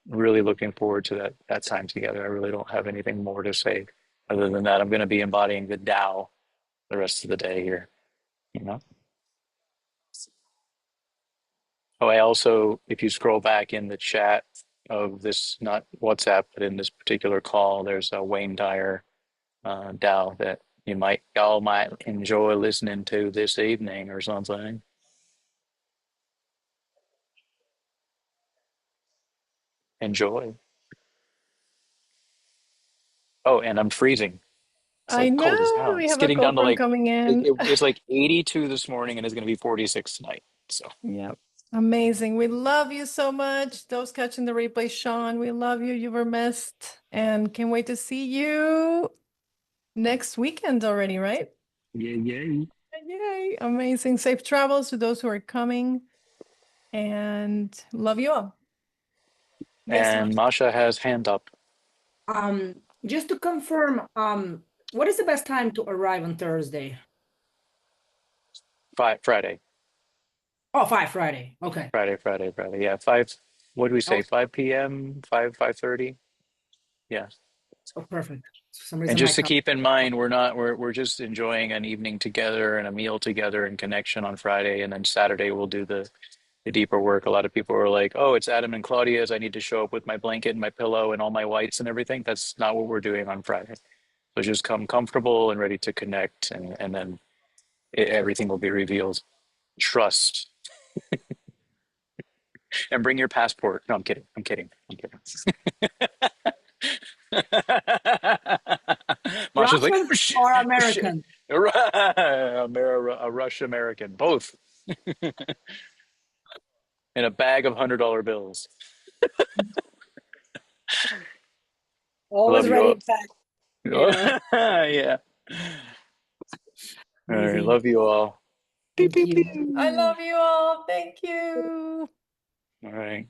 Speaker 2: really looking forward to that time together. I really don't have anything more to say other than that. I'm going to be embodying the Tao the rest of the day here. Oh, I also, if you scroll back in the chat of this, not WhatsApp, but in this particular call, there's a Wayne Dyer Tao that y'all might enjoy listening to this evening or something. Enjoy. Oh, and I'm freezing. It's
Speaker 1: I
Speaker 2: like cold as
Speaker 1: know
Speaker 2: hell.
Speaker 1: we
Speaker 2: It's
Speaker 1: have a
Speaker 2: getting
Speaker 1: call
Speaker 2: down to
Speaker 1: from
Speaker 2: like
Speaker 1: coming in.
Speaker 2: it's like 82 this morning, and it's going to be 46 tonight. So
Speaker 1: Yep. Amazing. We love you so much. Those catching the replay, Sean, we love you. You were missed, and can't wait to see you next weekend already, right?
Speaker 2: yeah.
Speaker 1: Yay. Amazing. Safe travels to those who are coming, and love you all. Yes,
Speaker 2: And Masha has hand up.
Speaker 4: Just to confirm, what is the best time to arrive on Thursday?
Speaker 2: Friday.
Speaker 4: Oh, Friday. Okay.
Speaker 2: Friday. Yeah, 5. What do we say?
Speaker 4: Oh.
Speaker 2: 5 p.m., 5:30? Yeah.
Speaker 4: Oh, perfect. For some
Speaker 2: And
Speaker 4: reason,
Speaker 2: just to keep in mind, we're just enjoying an evening together and a meal together and connection on Friday, and then Saturday we'll do the deeper work. A lot of people are like, "Oh, it's Adam and Claudia's. I need to show up with my blanket and my pillow and all my whites and everything." That's not what we're doing on Friday. So just come comfortable and ready to connect, and then everything will be revealed. Trust and bring your passport. No, I'm kidding. I'm kidding. I'm kidding. Masha's like,
Speaker 4: Russian
Speaker 2: oh shit,
Speaker 4: or
Speaker 2: oh shit.
Speaker 4: American?
Speaker 2: A Rush American, both, in a bag of $100 bills.
Speaker 4: Always
Speaker 2: Love you
Speaker 4: ready
Speaker 2: all.
Speaker 4: to pack. Yeah.
Speaker 2: Yeah. All right.
Speaker 4: Amazing.
Speaker 2: Love you all. Pew,
Speaker 4: Thank
Speaker 2: pew,
Speaker 4: you.
Speaker 2: pew.
Speaker 7: I love you all. Thank you.
Speaker 2: All right.